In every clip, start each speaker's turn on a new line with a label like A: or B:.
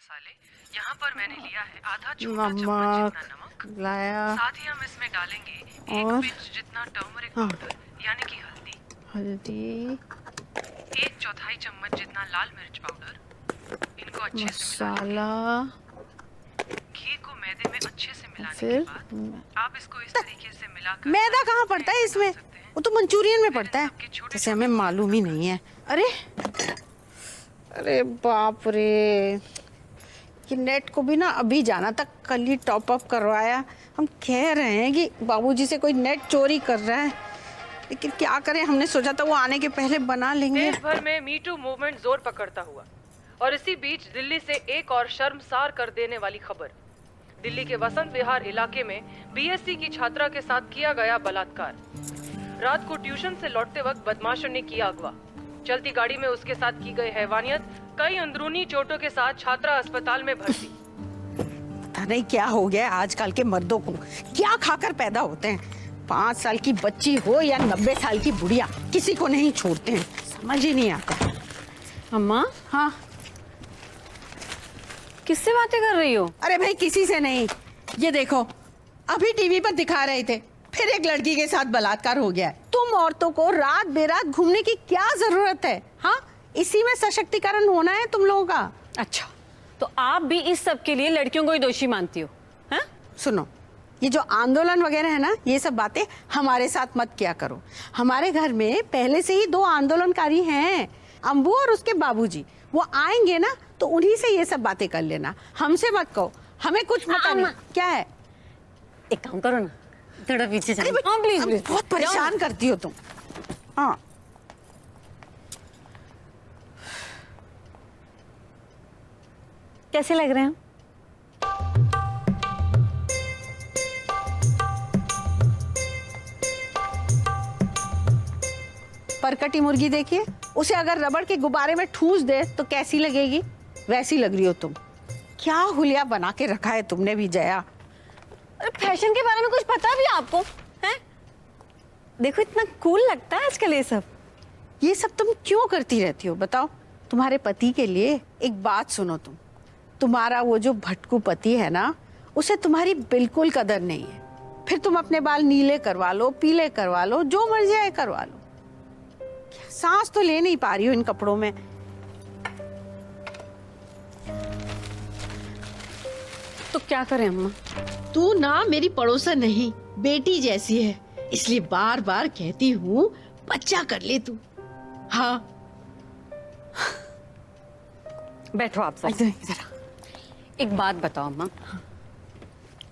A: मसाले। यहाँ पर मैंने लिया है आधा छोटा चम्मच जितना नमक
B: लाया।
A: साथ ही हम इसमें डालेंगे
B: और
A: 1 पिंच जितना टर्मरिक पाउडर यानी कि
B: हल्दी,
A: 1/4 चम्मच जितना लाल मिर्च पाउडर। इनको अच्छे से
B: मसाला,
A: घी को मैदे में अच्छे से मिलाने के
B: फिर
A: बाद आप इसको इस तरीके से मिलाकर
B: मैदा कहाँ पड़ता है इसमें? वो तो मंचूरियन में पड़ता है, जैसे हमें मालूम ही नहीं है। अरे अरे बाप रे, ये नेट को भी ना अभी जाना था, कल ही टॉप अप करवाया। हम कह रहे हैं कि बाबूजी से कोई नेट चोरी कर रहा है, लेकिन क्या करें, हमने सोचा था वो आने के पहले बना लेंगे।
A: देश भर में मी टू मूवमेंट जोर पकड़ता हुआ और इसी बीच दिल्ली से एक और शर्मसार कर देने वाली खबर। दिल्ली के वसंत विहार इलाके में बीएससी की छात्रा के साथ किया गया बलात्कार। रात को ट्यूशन से लौटते वक्त बदमाशों ने किया अगवा। चलती गाड़ी में उसके साथ की गई हैवानियत, कई अंदरूनी चोटों के साथ छात्रा अस्पताल में भर्ती।
B: पता नहीं क्या हो गया आजकल के मर्दों को, क्या खाकर पैदा होते हैं। 5 साल की बच्ची हो या 90 साल की बुढ़िया, किसी को नहीं छोड़ते हैं, समझ ही नहीं आता।
C: अम्मा,
B: हाँ
C: किससे बातें कर रही हो?
B: अरे भाई किसी से नहीं, ये देखो अभी टीवी पर दिखा रहे थे, फिर एक लड़की के साथ बलात्कार हो गया है। तुम औरतों को रात बेरात घूमने की क्या जरूरत है? हाँ, इसी में सशक्तिकरण होना है तुम लोगों का।
C: अच्छा, तो आप भी इस सब के लिए लड़कियों को ही दोषी मानती हो? हैं?
B: सुनो, ये जो आंदोलन वगैरह है ना, ये सब बातें हमारे साथ मत किया करो। हमारे घर में पहले से ही 2 आंदोलनकारी हैं, अम्बू और उसके बाबूजी। वो आएंगे ना तो उन्हीं से ये सब बातें कर लेना, हमसे मत कहो, हमें कुछ पता नहीं। क्या है?
C: एक काम करो ना, थोड़ा पीछे
B: अरे
C: चलो। हाँ प्लीज प्लीज,
B: बहुत परेशान करती हो तुम। हाँ
C: कैसे लग रहे हैं?
B: परकटी मुर्गी देखिए, उसे अगर रबड़ के गुब्बारे में ठूस दे तो कैसी लगेगी, वैसी लग रही हो तुम। क्या हुलिया बना के रखा है तुमने भी जया।
C: अरे फैशन के बारे में कुछ पता भी आपको? हैं? देखो इतना कूल लगता है आजकल ये सब।
B: ये सब तुम क्यों करती रहती हो बताओ? तुम्हारे पति के लिए एक बात सुनो, तुम्हारा वो जो भटकू पति है ना, उसे तुम्हारी बिल्कुल कदर नहीं है। फिर तुम अपने बाल नीले करवा लो, पीले करवा लो, जो मर्जी है करवा लो। सांस तो ले नहीं पा रही हो इन कपड़ों में।
C: तो क्या करें अम्मा?
B: तू ना मेरी पड़ोसन नहीं, बेटी जैसी है, इसलिए बार बार कहती हूँ बच्चा कर ले तू। हाँ
C: बैठो आप सब। एक बात बताओ अम्मा,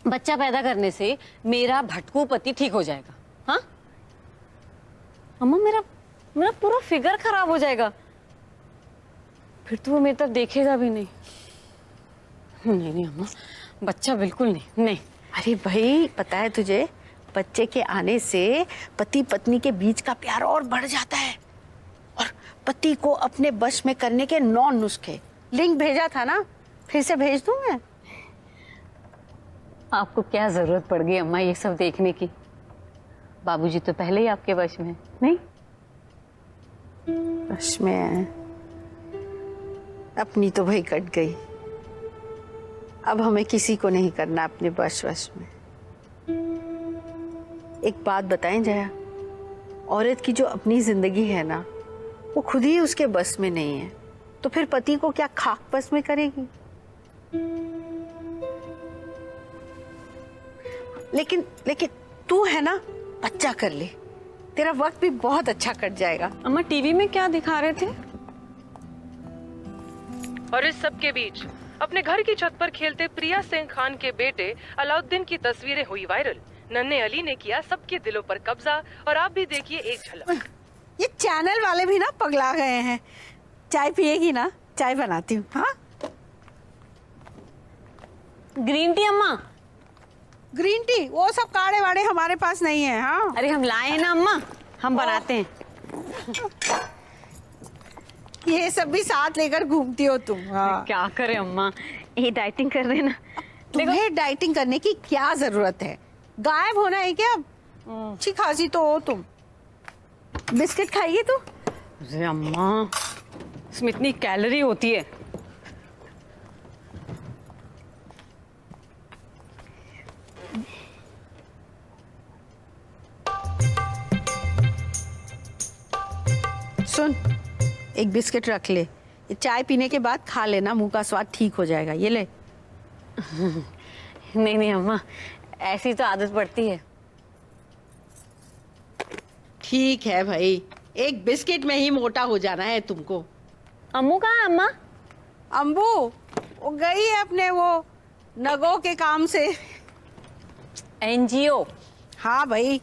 C: बच्चा पैदा करने से मेरा भटकू पति ठीक हो जाएगा? हाँ अम्मा, मेरा पूरा फिगर खराब हो जाएगा, फिर तो वो मेरी तरफ देखेगा भी नहीं। नहीं नहीं अम्मा, बच्चा बिल्कुल नहीं, नहीं।
B: अरे भाई, पता है तुझे, बच्चे के आने से पति पत्नी के बीच का प्यार और बढ़ जाता है। और पति को अपने बश में करने के 9 नुस्खे। लिंक भेजा था ना, फिर से भेज दूं मैं?
C: आपको क्या जरूरत पड़ गई अम्मा ये सब देखने की? बाबूजी तो पहले ही आपके वश में है, नहीं?
B: वश में है, अपनी तो भाई कट गई। अब हमें किसी को नहीं करना अपने वश में। एक बात बताएं जया, औरत की जो अपनी जिंदगी है ना, वो खुद ही उसके बस में नहीं है, तो फिर पति को क्या खाक बस में करेगी? लेकिन तू है ना, बच्चा कर ले, तेरा वक्त भी बहुत अच्छा कट जाएगा।
C: अम्मा टीवी में क्या दिखा रहे थे?
A: और इस सब के बीच अपने घर की छत पर खेलते प्रिया सिंह खान के बेटे अलाउद्दीन की तस्वीरें हुई वायरल। नन्हे अली ने किया सबके दिलों पर कब्जा, और आप भी देखिए एक झलक।
B: ये चैनल वाले भी ना पगला गए हैं। चाय पिएगी ना? चाय बनाती हूँ। हाँ,
C: ग्रीन टी अम्मा।
B: Green tea? वो सब काढ़े वाड़े हमारे पास नहीं है। हाँ,
C: अरे हम लाए हैं ना अम्मा, हम बनाते हैं।
B: ये सब भी साथ लेकर घूमती हो तुम। हाँ।
C: क्या करें अम्मा, ये डाइटिंग कर रहे हैं ना।
B: तुम्हें डाइटिंग करने की क्या जरूरत है? गायब होना है क्या? अच्छी खासी तो हो तुम। बिस्किट खाइए तो।
C: अरे अम्मा, इसमें इतनी कैलोरी होती है।
B: सुन, एक बिस्किट रख ले, ये चाय पीने के बाद खा लेना, मुंह का स्वाद ठीक हो जाएगा। ये ले।
C: नहीं नहीं अम्मा, ऐसी तो आदत पड़ती है।
B: ठीक है भाई, एक बिस्किट में ही मोटा हो जाना है तुमको।
C: अम्मू कहाँ है अम्मा?
B: अम्बू वो गई है अपने वो नगों के काम से।
C: एनजीओ?
B: हाँ भाई,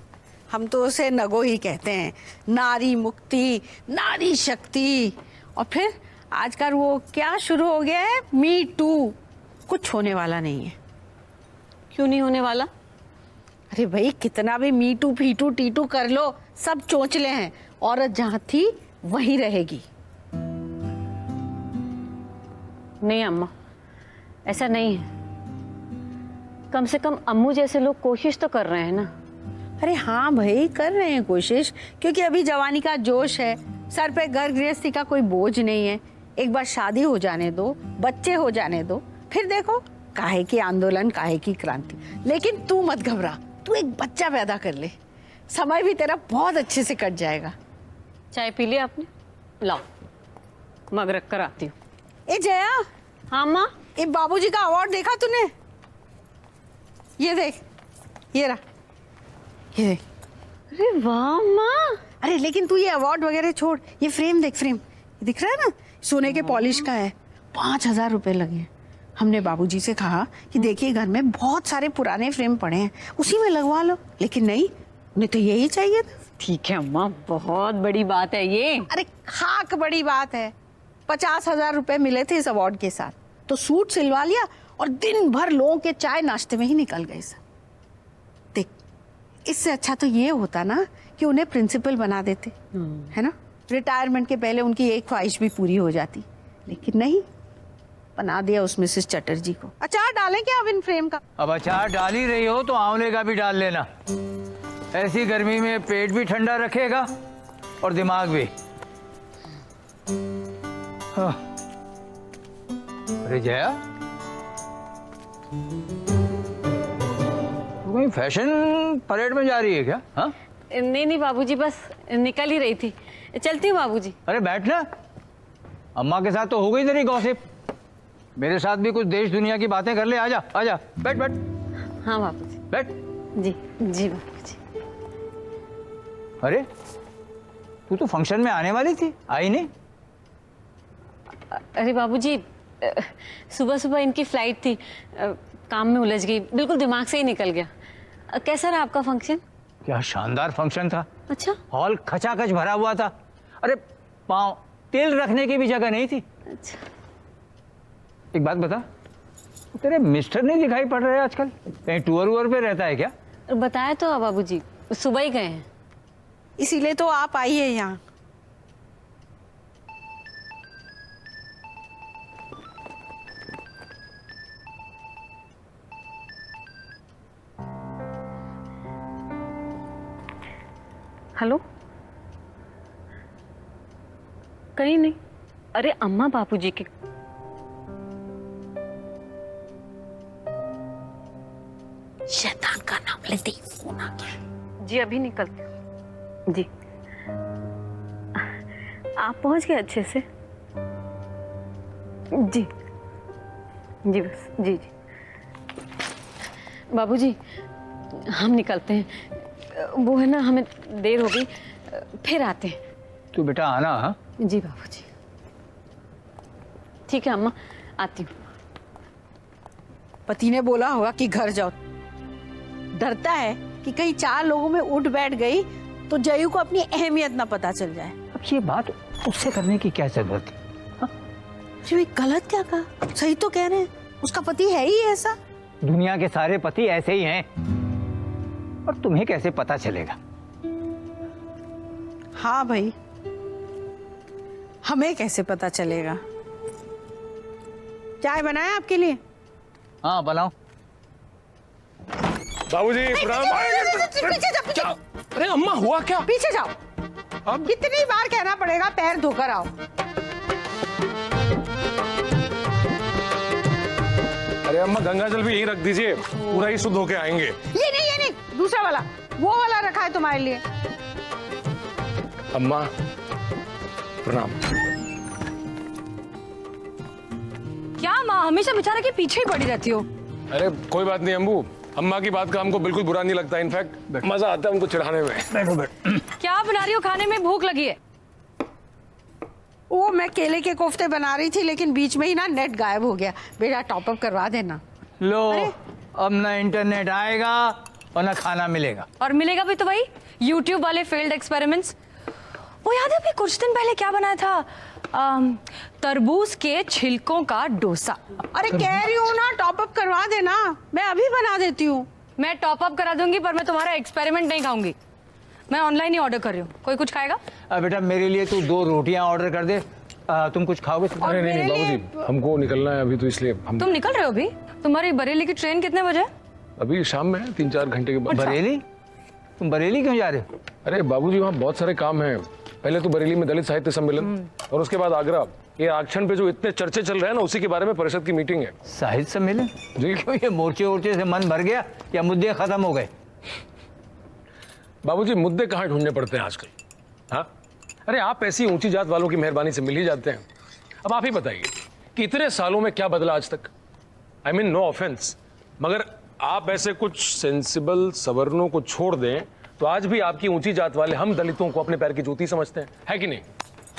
B: हम तो उसे नगो ही कहते हैं। नारी मुक्ति, नारी शक्ति। और फिर आजकल वो क्या शुरू हो गया है, मी टू। कुछ होने वाला नहीं है।
C: क्यों नहीं होने वाला?
B: अरे भाई, कितना भी मी टू फीटू टीटू कर लो, सब चोंचले हैं। औरत जहाँ थी वहीं रहेगी।
C: नहीं अम्मा, ऐसा नहीं है। कम से कम अम्मू जैसे लोग कोशिश तो कर रहे हैं ना।
B: अरे हाँ भाई, कर रहे हैं कोशिश, क्योंकि अभी जवानी का जोश है, सर पे घर गृहस्थी का कोई बोझ नहीं है। एक बार शादी हो जाने दो, बच्चे हो जाने दो, फिर देखो काहे की आंदोलन, काहे की क्रांति। लेकिन तू मत घबरा, तू एक बच्चा पैदा कर ले, समय भी तेरा बहुत अच्छे से कट जाएगा।
C: चाय पी लिया आपने? लाओ मग रख कर आती हूँ।
B: ए जया।
C: हाँ अम्मा।
B: ये बाबूजी का अवार्ड देखा तूने? ये देख, ये रहा, ये देख।
C: अरे वाह अम्मा।
B: अरे लेकिन तू ये अवार्ड वगैरह छोड़, ये फ्रेम देख, फ्रेम ये दिख रहा है ना, सोने के पॉलिश का है। 5,000 रुपए लगे हैं। हमने बाबूजी से कहा कि देखिए घर में बहुत सारे पुराने फ्रेम पड़े हैं, उसी में लगवा लो, लेकिन नहीं, उन्हें तो यही चाहिए था।
C: ठीक है अम्मा, बहुत बड़ी बात है ये।
B: अरे खाक बड़ी बात है। 50,000 रुपए मिले थे इस अवार्ड के साथ, तो सूट सिलवा लिया और दिन भर लोगों के चाय नाश्ते में ही निकल गए सब। देख, इससे अच्छा तो ये होता ना कि उन्हें प्रिंसिपल बना देते, है ना, रिटायरमेंट के पहले उनकी एक ख्वाहिश भी पूरी हो जाती। लेकिन नहीं, बना दिया उस मिसेस चटर्जी को। अचार डालें क्या अब इन फ्रेम का?
D: अब अचार डाल ही रही हो तो आंवले का भी डाल लेना, ऐसी गर्मी में पेट भी ठंडा रखेगा और दिमाग भी। हाँ। अरे जया, तू कहीं फैशन परेड में जा रही है क्या? हाँ?
C: नहीं नहीं बाबूजी, बस निकल ही रही थी। चलती हूँ बाबूजी।
D: अरे बैठ ना, अम्मा के साथ तो हो गई तेरी गॉसिप, मेरे साथ भी कुछ देश दुनिया की बातें कर ले। आजा आजा, बैठ बैठ।
C: हाँ बाबूजी।
D: बैठ।
C: जी जी बाबूजी।
D: अरे तू तो फंक्शन में आने वाली थी, आई नहीं?
C: अरे बाबूजी, सुबह सुबह इनकी फ्लाइट थी, काम में उलझ गई, बिल्कुल दिमाग से ही निकल गया। कैसा रहा आपका फंक्शन?
D: क्या शानदार फंक्शन था।
C: अच्छा।
D: हॉल खचाखच भरा हुआ था। अरे पाँव तेल रखने की भी जगह नहीं थी।
C: अच्छा।
D: एक बात बता, तेरे मिस्टर नहीं दिखाई पड़ रहे आजकल, कहीं टूर वूर पे रहता है क्या?
C: बताया तो बाबूजी, सुबह ही गए हैं।
B: इसीलिए तो आप आई है यहाँ।
C: हेलो? कहीं नहीं। अरे अम्मा बाबूजी के।
B: शैतान का नाम लेते ही फोन आ गया।
C: जी अभी निकलते हैं। जी आप पहुंच गए अच्छे से? जी जी बस, जी जी बाबूजी हम निकलते हैं, वो है ना, हमें देर हो गई, फिर आते हैं।
D: तू बेटा आना। हाँ
C: जी बाबूजी। ठीक है अम्मा, आती हूँ।
B: पति ने बोला होगा कि घर जाओ, डरता है कि कहीं 4 लोगों में उठ बैठ गई तो जयू को अपनी अहमियत ना पता चल जाए।
D: अब ये बात उससे करने की क्या जरूरत है? हाँ?
B: जी गलत क्या कहा, सही तो कह रहे हैं, उसका पति है ही ऐसा।
D: दुनिया के सारे पति ऐसे ही हैं, और तुम्हें कैसे पता चलेगा?
B: हाँ भाई, हमें कैसे पता चलेगा? चाय बनाया आपके लिए?
D: हाँ बनाओ।
E: बाबूजी प्रणाम।
B: पीछे जाओ, पीछे।
E: अरे अम्मा हुआ क्या?
B: पीछे जाओ।
E: अब
B: कितनी बार कहना पड़ेगा पैर धोकर आओ।
E: अरे अम्मा गंगा जल भी यहीं रख दीजिए, पूरा ही शुद्ध होके आएंगे।
B: ये नहीं, दूसरा वाला, वो वाला रखा है तुम्हारे लिए।
E: अम्मा प्रणाम।
C: क्या माँ हमेशा बेचारे के पीछे ही पड़ी रहती हो?
E: अरे कोई बात नहीं अम्बू, अम्मा की बात का हमको बिल्कुल बुरा नहीं लगता, इनफैक्ट मजा आता है उनको चिढ़ाने में।
D: बैठो बैठो।
C: क्या बना रही हो खाने में? भूख लगी है।
B: वो मैं केले के कोफ्ते बना रही थी, लेकिन बीच में ही ना नेट गायब हो गया। बेटा टॉपअप करवा देना।
D: लो, अब ना इंटरनेट आएगा और ना खाना मिलेगा।
C: और मिलेगा भी तो वही YouTube वाले फेल्ड एक्सपेरिमेंट्स। वो याद है अभी कुछ दिन पहले क्या बनाया था? तरबूज के छिलकों का डोसा।
B: अरे कह रही हूँ ना, टॉपअप करवा देना, मैं अभी बना देती हूँ।
C: मैं टॉप अप करा दूंगी, पर मैं तुम्हारा एक्सपेरिमेंट नहीं खाऊंगी। मैं ऑनलाइन ही ऑर्डर कर रही हूँ। कोई कुछ खाएगा?
D: बेटा मेरे लिए तू 2 रोटियां ऑर्डर कर दे। तुम कुछ खाओगे?
E: अरे नहीं बाबूजी, हमको निकलना है अभी, तो इसलिए हम।
C: तुम निकल रहे हो अभी? तुम्हारी बरेली की ट्रेन कितने बजे?
E: अभी शाम में है, 3-4 घंटे के बाद।
D: बरेली? तुम बरेली क्यों जा रहे हो?
E: अरे बाबूजी वहाँ बहुत सारे काम हैं। पहले तो बरेली में दलित साहित्य सम्मेलन, और उसके बाद आगरा। ये आरक्षण पे जो इतने चर्चे चल रहे हैं ना, उसी के बारे में परिषद की मीटिंग है।
D: साहित्य सम्मेलन?
E: जी।
D: क्यों, ये मोर्चे वोर्चे से मन भर गया या मुद्दे खत्म हो गए?
E: बाबूजी मुद्दे कहाँ ढूंढने पड़ते हैं आजकल? हाँ, अरे आप ऐसी ऊंची जात वालों की मेहरबानी से मिल ही जाते हैं। अब आप ही बताइए कि इतने सालों में क्या बदला आज तक? आई मीन नो ऑफेंस, मगर आप ऐसे कुछ सेंसिबल सवर्णों को छोड़ दें तो आज भी आपकी ऊंची जात वाले हम दलितों को अपने पैर की जूती समझते हैं, है कि नहीं?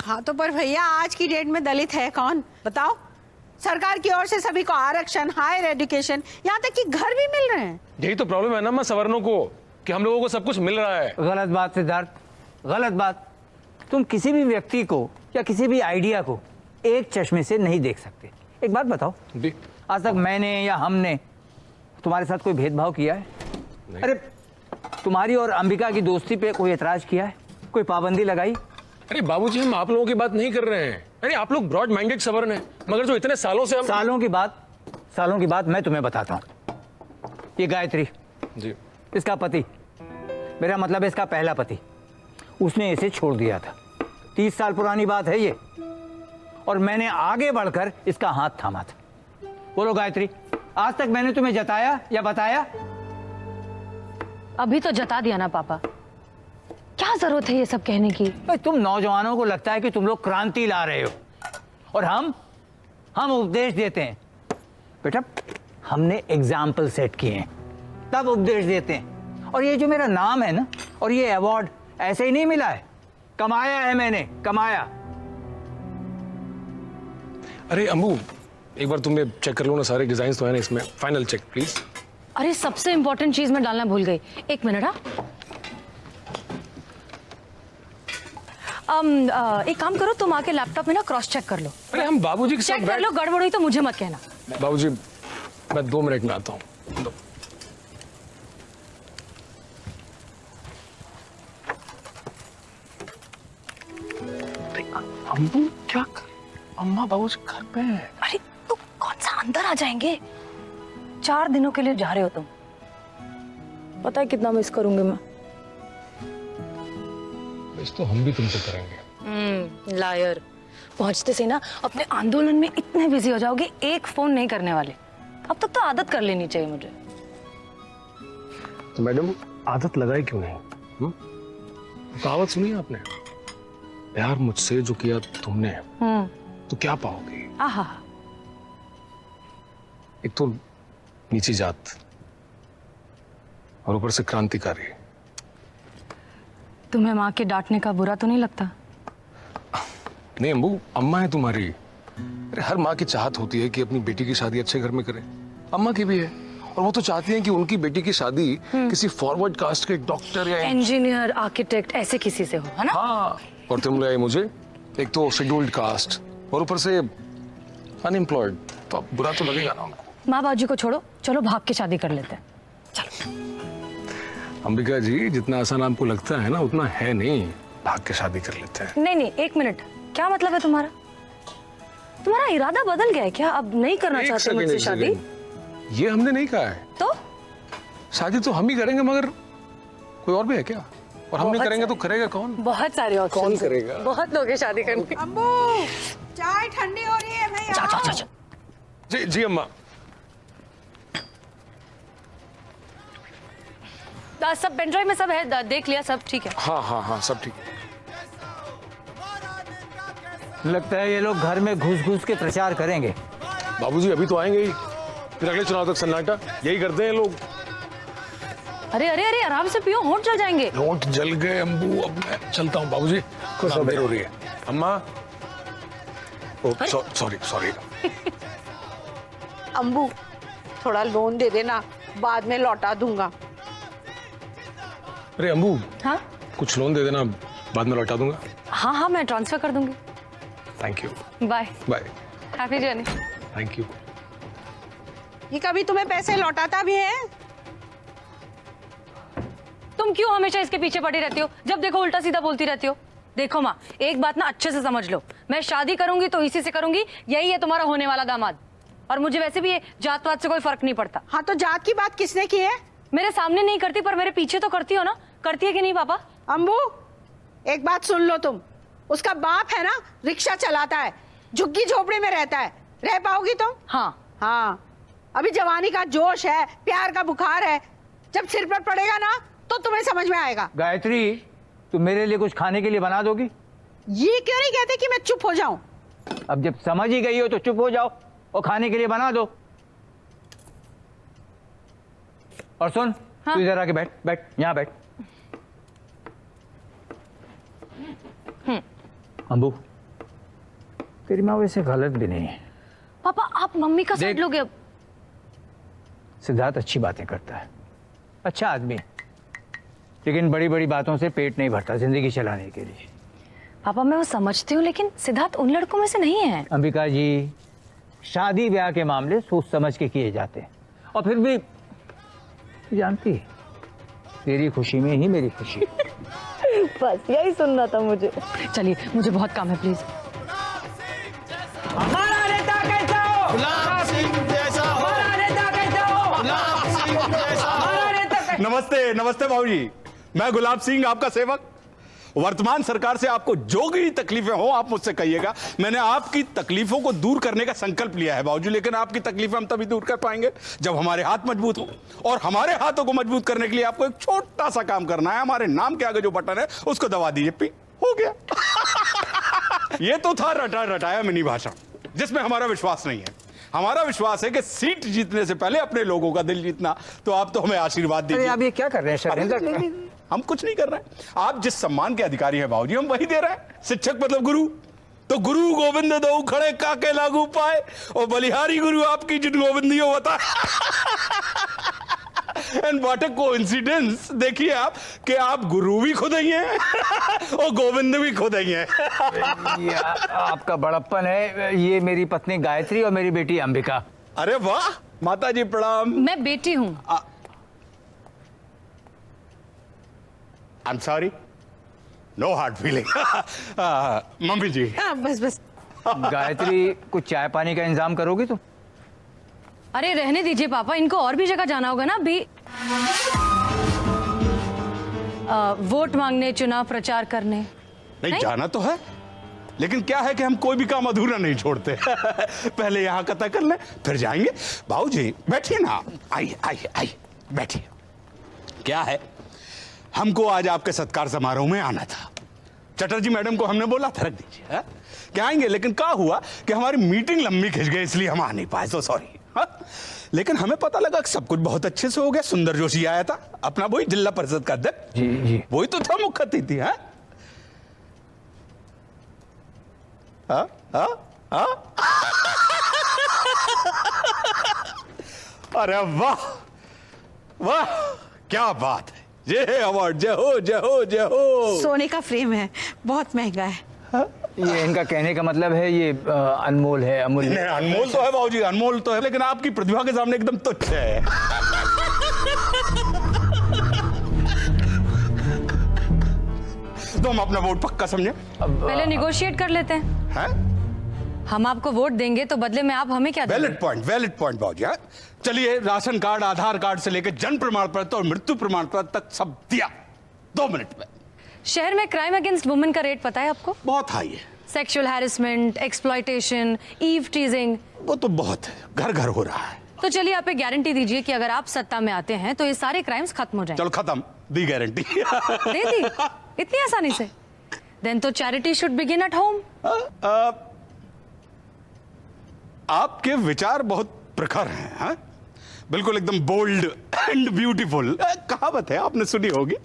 B: हाँ तो पर भैया, आज की डेट में दलित है कौन, बताओ? सरकार की ओर से सभी को आरक्षण, हायर एजुकेशन, यहाँ तक कि घर भी मिल रहे हैं।
E: यही तो प्रॉब्लम है ना सवर्णों को, कि हम लोगों को सब कुछ मिल रहा है।
D: गलत बात सिद्धार्थ, गलत बात। तुम किसी भी व्यक्ति को या किसी भी आइडिया को एक चश्मे से नहीं देख सकते। एक बात बताओ, आज तक मैंने या हमने तुम्हारे साथ कोई भेदभाव किया है? अरे तुम्हारी और अंबिका की दोस्ती पे कोई एतराज किया है? कोई पाबंदी लगाई?
E: अरे बाबूजी, हम आप लोगों की बात नहीं कर रहे हैं। अरे आप लोग ब्रॉड माइंडेड सवर्ण हैं, मगर जो इतने सालों से हम।
D: सालों की बात मैं तुम्हें बताता हूँ। ये गायत्री
E: जी,
D: इसका पति, मेरा मतलब है इसका पहला पति, उसने इसे छोड़ दिया था। 30 साल पुरानी बात है ये, और मैंने आगे बढ़कर इसका हाथ थामा था। बोलो गायत्री, आज तक मैंने तुम्हें जताया या बताया?
C: अभी तो जता दिया ना पापा, क्या जरूरत है ये सब कहने की?
D: भाई तुम नौजवानों को लगता है कि तुम लोग क्रांति ला रहे हो, और हम उपदेश देते हैं। बेटा हमने एग्जाम्पल सेट किए हैं, तब उपदेश देते हैं। और ये जो मेरा नाम है ना, और ये अवार्ड ऐसे ही नहीं मिला है, कमाया है मैंने, कमाया।
E: अरे अम्बू, एक बार तुमने चेक कर लो ना, सारे डिजाइन तो है ना इसमें, फाइनल चेक प्लीज।
C: अरे सबसे इंपॉर्टेंट चीज मैं डालना भूल गई, 1 मिनट। हाँ, एक काम करो, तुम आके लैपटॉप में ना क्रॉस चेक कर लो।
E: अरे हम बाबूजी के साथ
C: चेक कर लो, गड़बड़ हुई तो मुझे मत कहना।
E: बाबूजी मैं 2 मिनट में आता हूँ। अम्बू क्या अम्मा बाबूजी घर पे हैं।
C: अरे तो कौन सा अंदर आ जाएंगे? 4 दिनों के लिए जा रहे हो तुम, पता है कितना मिस करूंगी मैं।
E: मिस तो हम भी तुमसे करेंगे।
C: लायर। पहुंचते से ना अपने आंदोलन में इतने बिजी हो जाओगे, एक फोन नहीं करने वाले। अब तक तो आदत कर लेनी चाहिए मुझे।
E: तो मैडम आदत लगाई क्यों नहीं? कहावत सुनी है आपने, प्यार मुझसे जो किया तुमने तो क्या पाओगे?
C: आहा,
E: एक तो नीची जात और ऊपर से क्रांतिकारी।
C: तुम्हें माँ के डांटने का बुरा तो नहीं लगता?
E: नहीं अम्बू, अम्मा है तुम्हारी। अरे हर माँ की चाहत होती है कि अपनी बेटी की शादी अच्छे घर में करे, अम्मा की भी है। और वो तो चाहती हैं कि उनकी बेटी की शादी किसी फॉरवर्ड कास्ट के डॉक्टर या
C: इंजीनियर, आर्किटेक्ट, ऐसे किसी से हो, है ना?
E: हाँ, और तुम ले आई मुझे एक तो शेड्यूल्ड कास्ट और ऊपर से अनएम्प्लॉयड, तो अब बुरा तो लगेगा ना उनको।
C: माँ बाजी को छोड़ो, चलो भाग के शादी कर लेते हैं।
E: अंबिका जी, जितना आसान आपको लगता है ना उतना है नहीं, भाग के शादी कर लेते हैं।
C: नहीं, 1 मिनट, क्या मतलब है तुम्हारा? तुम्हारा इरादा बदल गया है क्या? अब नहीं करना चाहते मुझसे शादी?
E: ये हमने नहीं कहा है।
C: तो
E: शादी तो हम ही करेंगे, मगर कोई और भी है क्या? और हम नहीं करेंगे तो करेगा कौन?
C: बहुत सारे ऑप्शन,
E: कौन करेगा?
C: बहुत लोग हैं शादी करने।
B: अम्बू, चाय ठंडी हो रही है भैया।
C: जा।
E: जी जी अम्मा।
C: सब पेन ड्राइव में सब है, देख लिया सब ठीक है?
E: हाँ हाँ हाँ, सब ठीक है।
D: लगता है ये लोग घर में घुस घुस के प्रचार करेंगे।
E: बाबूजी अभी तो आएंगे ही, फिर अगले चुनाव तक सन्नाटा, यही करते हैं लोग।
C: अरे अरे अरे आराम से पियो, होंठ जल जाएंगे।
E: होंठ जल गए अम्बू, अब मैं चलता हूँ बाबूजी, कुछ देर हो रही है। अम्मा, सॉरी सॉरी।
B: अम्बू थोड़ा लोन दे देना, बाद में लौटा दूंगा।
E: अरे अम्बू,
C: हाँ
E: कुछ लोन दे देना, बाद में लौटा दूंगा।
C: हाँ हाँ, मैं ट्रांसफर कर दूंगी।
E: Thank you.
C: Bye
E: bye.
C: Happy journey.
E: Thank you.
B: ये कभी तुम्हें पैसे लौटाता भी है?
C: तुम क्यों हमेशा इसके पीछे पड़ी रहती हो? जब देखो उल्टा सीधा बोलती रहती हो। देखो माँ, एक बात ना अच्छे से समझ लो, मैं शादी करूंगी तो इसी से करूंगी, यही है तुम्हारा होने वाला दामाद। और मुझे वैसे भी ये जात पात से कोई फर्क नहीं पड़ता।
B: हाँ तो जात की बात किसने की है?
C: मेरे सामने नहीं करती पर मेरे पीछे तो करती हो ना। करती है कि नहीं पापा?
B: अम्बू एक बात सुन लो, तुम उसका बाप है ना, रिक्शा चलाता है, झुग्गी झोपड़ी में रहता है, रह पाओगी तुम?
C: हाँ
B: हाँ, अभी जवानी का जोश है, प्यार का बुखार है, जब सिर पर पड़ेगा ना तो तुम्हें समझ में आएगा।
D: गायत्री, तुम मेरे लिए कुछ खाने के लिए बना दोगी?
B: ये क्यों नहीं कहते कि मैं चुप हो जाऊं?
D: अब जब समझ ही गई हो तो चुप हो जाओ और खाने के लिए बना दो। और सुन,
C: हाँ?
D: तू इधर आके बैठ, बैठ यहाँ बैठ। अम्बू, तेरी माँ वैसे गलत भी नहीं है।
C: पापा आप मम्मी का साइड
D: देख।
C: लोगे अब?
D: सिद्धार्थ अच्छी बातें करता है, अच्छा आदमी है, लेकिन बड़ी बड़ी बातों से पेट नहीं भरता जिंदगी चलाने के लिए।
C: पापा मैं वो समझती हूँ, लेकिन सिद्धार्थ उन लड़कों में से नहीं है।
D: अंबिका जी, शादी ब्याह के मामले सोच समझ के किए जाते हैं, और फिर भी तू जानती है, तेरी खुशी में ही मेरी खुशी।
C: बस यही सुनना था मुझे। चलिए मुझे बहुत काम है, प्लीज।
D: हमारा नेता कैसा हो?
F: गुलाब सिंह जैसा हो।
D: हमारा नेता कैसा हो?
F: गुलाब सिंह जैसा हो।
D: हमारा नेता कैसा?
F: नमस्ते नमस्ते बाबूजी, मैं गुलाब सिंह आपका सेवक। वर्तमान सरकार से आपको जो भी तकलीफें हो आप मुझसे कहिएगा। मैंने आपकी तकलीफों को दूर करने का संकल्प लिया है बाबूजी, लेकिन आपकी तकलीफें हम तभी दूर कर पाएंगे जब हमारे हाथ मजबूत हो। और हमारे हाथों को मजबूत करने के लिए आपको एक छोटा सा काम करना है। हमारे नाम के आगे जो बटन है उसको दबा दीजिए, पी हो गया। ये तो था रटा रटाया मिनी भाषण, जिसमें हमारा विश्वास नहीं है। हमारा विश्वास है कि सीट जीतने से पहले अपने लोगों का दिल जीतना। तो आप तो हमें आशीर्वाद
D: अरे
F: दीजिए।
D: आप ये क्या कर रहे हैं शैलेंद्र?
F: हम कुछ नहीं कर रहे हैं। आप जिस सम्मान के अधिकारी हैं बाबूजी, हम वही दे रहे हैं। शिक्षक मतलब गुरु, तो गुरु गोविंद दो खड़े काके लागू पाए, और बलिहारी गुरु आपकी जिन गोविंदियों बता। एंड व्हाट अ कोइंसिडेंस, देखिए आप कि आप गुरु भी खुद ही हैं और गोविंद भी खुद ही हैं।
D: ये आपका बड़प्पन है। ये मेरी पत्नी गायत्री और मेरी बेटी अंबिका।
F: अरे वाह, माता जी प्रणाम।
C: मैं बेटी हूँ।
F: I am sorry, no hard feeling. Mummy जी,
B: हाँ बस बस।
D: गायत्री, कुछ चाय पानी का इंतजाम करोगी तुम?
C: अरे रहने दीजिए पापा, इनको और भी जगह जाना होगा ना अभी। वोट मांगने, चुनाव प्रचार करने।
F: नहीं जाना तो है, लेकिन क्या है कि हम कोई भी काम अधूरा नहीं छोड़ते। पहले यहाँ का तय कर लें, फिर जाएंगे। बाबूजी बैठिए ना, आइए आइए आइए बैठिए। क्या है, हमको आज आपके सत्कार समारोह में आना था। चटर्जी मैडम को हमने बोला था रख दीजिए क्या आएंगे, लेकिन क्या हुआ कि हमारी मीटिंग लंबी खिंच गई, इसलिए हम आ नहीं पाए, तो सॉरी। लेकिन हमें पता लगा कि सब कुछ बहुत अच्छे से हो गया। सुंदर जोशी आया था, अपना वही जिला परिषद का अध्यक्ष।
D: जी जी।
F: वही तो था मुख्य अतिथि। हाँ हाँ हाँ। अरे वाह वाह, क्या बात है। ये अवार्ड, जय हो जय हो जय हो।
B: सोने का फ्रेम है, बहुत महंगा है।
D: ये इनका कहने का मतलब है ये अनमोल है, अमूल्य।
F: नहीं, अनमोल तो है बाबूजी, अनमोल तो है, लेकिन आपकी प्रतिभा के सामने एकदम तुच्छ है। तो हम अपना वोट पक्का समझे।
C: पहले निगोशिएट कर लेते हैं। हम आपको वोट देंगे तो बदले में आप हमें क्या देंगे?
F: वैलिड पॉइंट बाबूजी। चलिए, राशन कार्ड, आधार कार्ड से लेकर जन्म प्रमाण पत्र और मृत्यु प्रमाण पत्र तक सब दिया 2 मिनट में।
C: शहर में क्राइम अगेंस्ट वुमेन का रेट पता है आपको?
F: बहुत हाई है।
C: Sexual harassment, exploitation, eve teasing,
F: वो तो बहुत है, घर घर हो रहा है।
C: तो चलिए आप एक गारंटी दीजिए कि अगर आप सत्ता में आते हैं तो ये सारे क्राइम्स खत्म हो जाएंगे।
F: चलो खत्म, दी गारंटी।
C: दे दी इतनी आसानी से?
G: Then तो charity should begin at home.
F: आपके विचार बहुत प्रखर हैं, हाँ? बिल्कुल एकदम बोल्ड एंड ब्यूटीफुल। कहावत है, आपने सुनी होगी।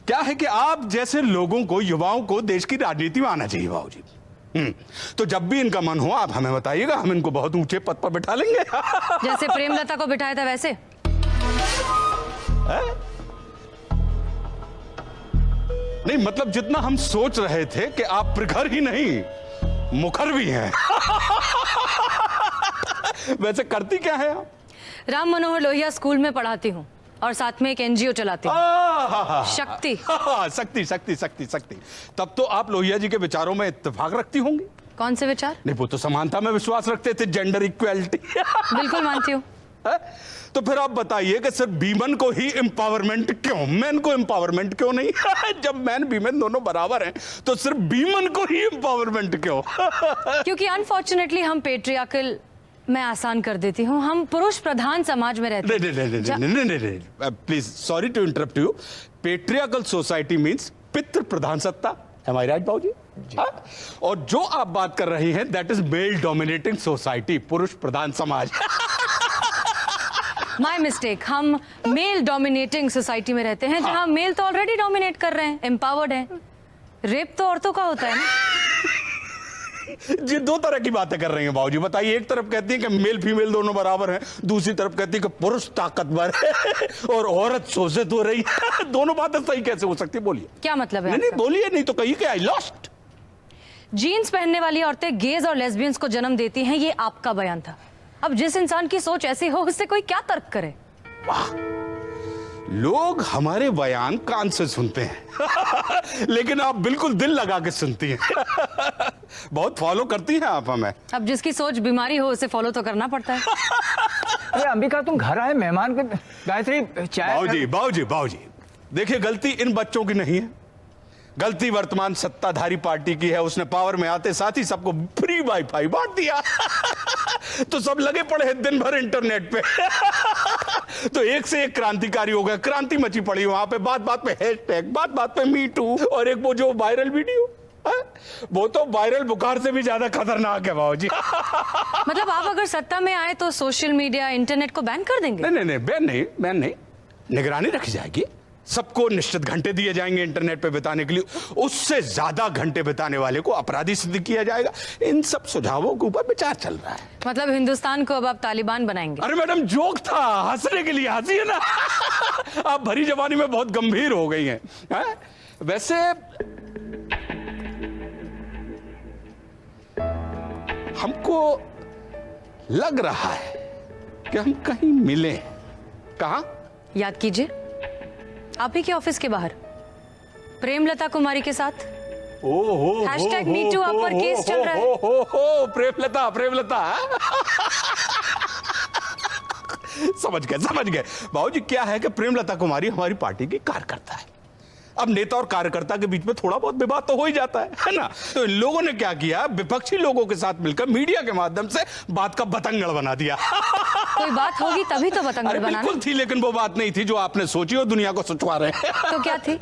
F: क्या है कि आप जैसे लोगों को, युवाओं को देश की राजनीति में आना चाहिए बाबूजी। तो जब भी इनका मन हो आप हमें बताइएगा, हम इनको बहुत ऊंचे पद पर बिठा लेंगे।
G: जैसे प्रेमलता को बिठाया था वैसे।
F: नहीं मतलब जितना हम सोच रहे थे कि आप प्रखर ही नहीं मुखर भी हैं। वैसे करती क्या है आप?
G: राम मनोहर लोहिया स्कूल में पढ़ाती हूँ और साथ में एक एनजीओ चलाती हूँ, शक्ति।
F: शक्ति शक्ति शक्ति शक्ति। तब तो आप लोहिया जी के विचारों में इत्तेफाक रखती होंगी।
G: कौन से विचार?
F: नहीं वो तो समानता में विश्वास रखते थे, जेंडर इक्वेलिटी।
G: बिल्कुल मानती हूँ।
F: तो फिर आप बताइए कि सिर्फ वीमेन को ही एम्पावरमेंट क्यों, मैन को एम्पावरमेंट क्यों नहीं? जब मैन वीमेन दोनों बराबर हैं तो सिर्फ वीमेन को ही एम्पावरमेंट क्यों?
G: क्योंकि अनफॉर्चुनेटली हम पेट्रियार्कल, मैं आसान कर देती हूँ, हम पुरुष प्रधान समाज में रहते हैं।
F: नहीं please, sorry to interrupt you. Patriarchal society means पितृ प्रधान सत्ता। Am I right, बाबूजी? हाँ? और जो आप बात कर रही हैं that is male dominating society, पुरुष प्रधान समाज।
G: माई मिस्टेक, हम मेल डोमिनेटिंग सोसाइटी में रहते हैं जहां मेल तो ऑलरेडी डोमिनेट कर रहे हैं, एम्पावर्ड हैं। रेप तो औरतों का होता है ना।
F: जी दो तरह की बातें कर रही हैं बाबूजी, बताइए। एक तरफ कहती हैं कि मेल फीमेल दोनों बराबर हैं, दूसरी तरफ कहती है कि पुरुष ताकतवर है और औरत शोषित हो रही है। दोनों बातें सही कैसे हो सकती है, बोलिए।
G: क्या मतलब है?
F: नहीं बोलिए, नहीं तो कहिए कि आई लॉस्ट।
G: जीन्स पहनने वाली औरतें गेज और लेस्बियंस को जन्म देती हैं, ये आपका बयान था। अब जिस इंसान की सोच ऐसी हो उससे कोई क्या तर्क करे?
F: वाह, लोग हमारे बयान कान से सुनते हैं लेकिन आप बिल्कुल दिल लगा के सुनती हैं। बहुत फॉलो करती हैं आप हमें।
G: अब जिसकी सोच बीमारी हो उसे फॉलो तो करना पड़ता है।
D: अरे अंबिका, तुम घर आए मेहमान को गायत्री चाय।
F: बाबूजी देखिए, गलती इन बच्चों की नहीं है, गलती वर्तमान सत्ताधारी पार्टी की है। उसने पावर में आते साथ ही सबको फ्री वाईफाई बांट दिया। तो सब लगे पड़े हैं दिन भर इंटरनेट पे। तो एक से एक क्रांतिकारी हो गया, क्रांति मची पड़ी वहां पे। बात बात पे हैशटैग, बात बात पे मी टू, और एक वो जो वायरल वीडियो, वो तो वायरल बुखार से भी ज्यादा खतरनाक है बाबूजी।
G: मतलब आप अगर सत्ता में आए तो सोशल मीडिया, इंटरनेट को बैन कर देंगे?
F: नहीं बैन नहीं, निगरानी रखी जाएगी। सबको निश्चित घंटे दिए जाएंगे इंटरनेट पे बिताने के लिए, उससे ज्यादा घंटे बिताने वाले को अपराधी सिद्ध किया जाएगा। इन सब सुझावों के ऊपर विचार चल रहा है।
G: मतलब हिंदुस्तान को अब आप तालिबान बनाएंगे?
F: अरे मैडम, जोक था, हंसने के लिए हंसिए ना। आप भरी जवानी में बहुत गंभीर हो गई हैं। वैसे हमको लग रहा है कि हम कहीं मिले। कहां?
G: याद कीजिए, आप ही के ऑफिस के बाहर प्रेमलता कुमारी के साथ। हैशटैग मी टू आप पर केस चल रहा है। प्रेमलता
F: समझ गए बाबूजी। क्या है कि प्रेमलता कुमारी हमारी पार्टी की कार्यकर्ता है। अब नेता और कार्यकर्ता के बीच में थोड़ा बहुत विवाद तो हो ही जाता है ना। तो इन लोगों ने क्या किया, विपक्षी लोगों के साथ मिलकर मीडिया के माध्यम से बात का बतंगड़ बना दिया।
G: कोई बात होगी तभी तो बतंगड़ बनाना।
F: बिल्कुल थी, लेकिन वो बात नहीं थी जो आपने सोची और दुनिया को सोचवा रहे हैं।
G: तो क्या थी?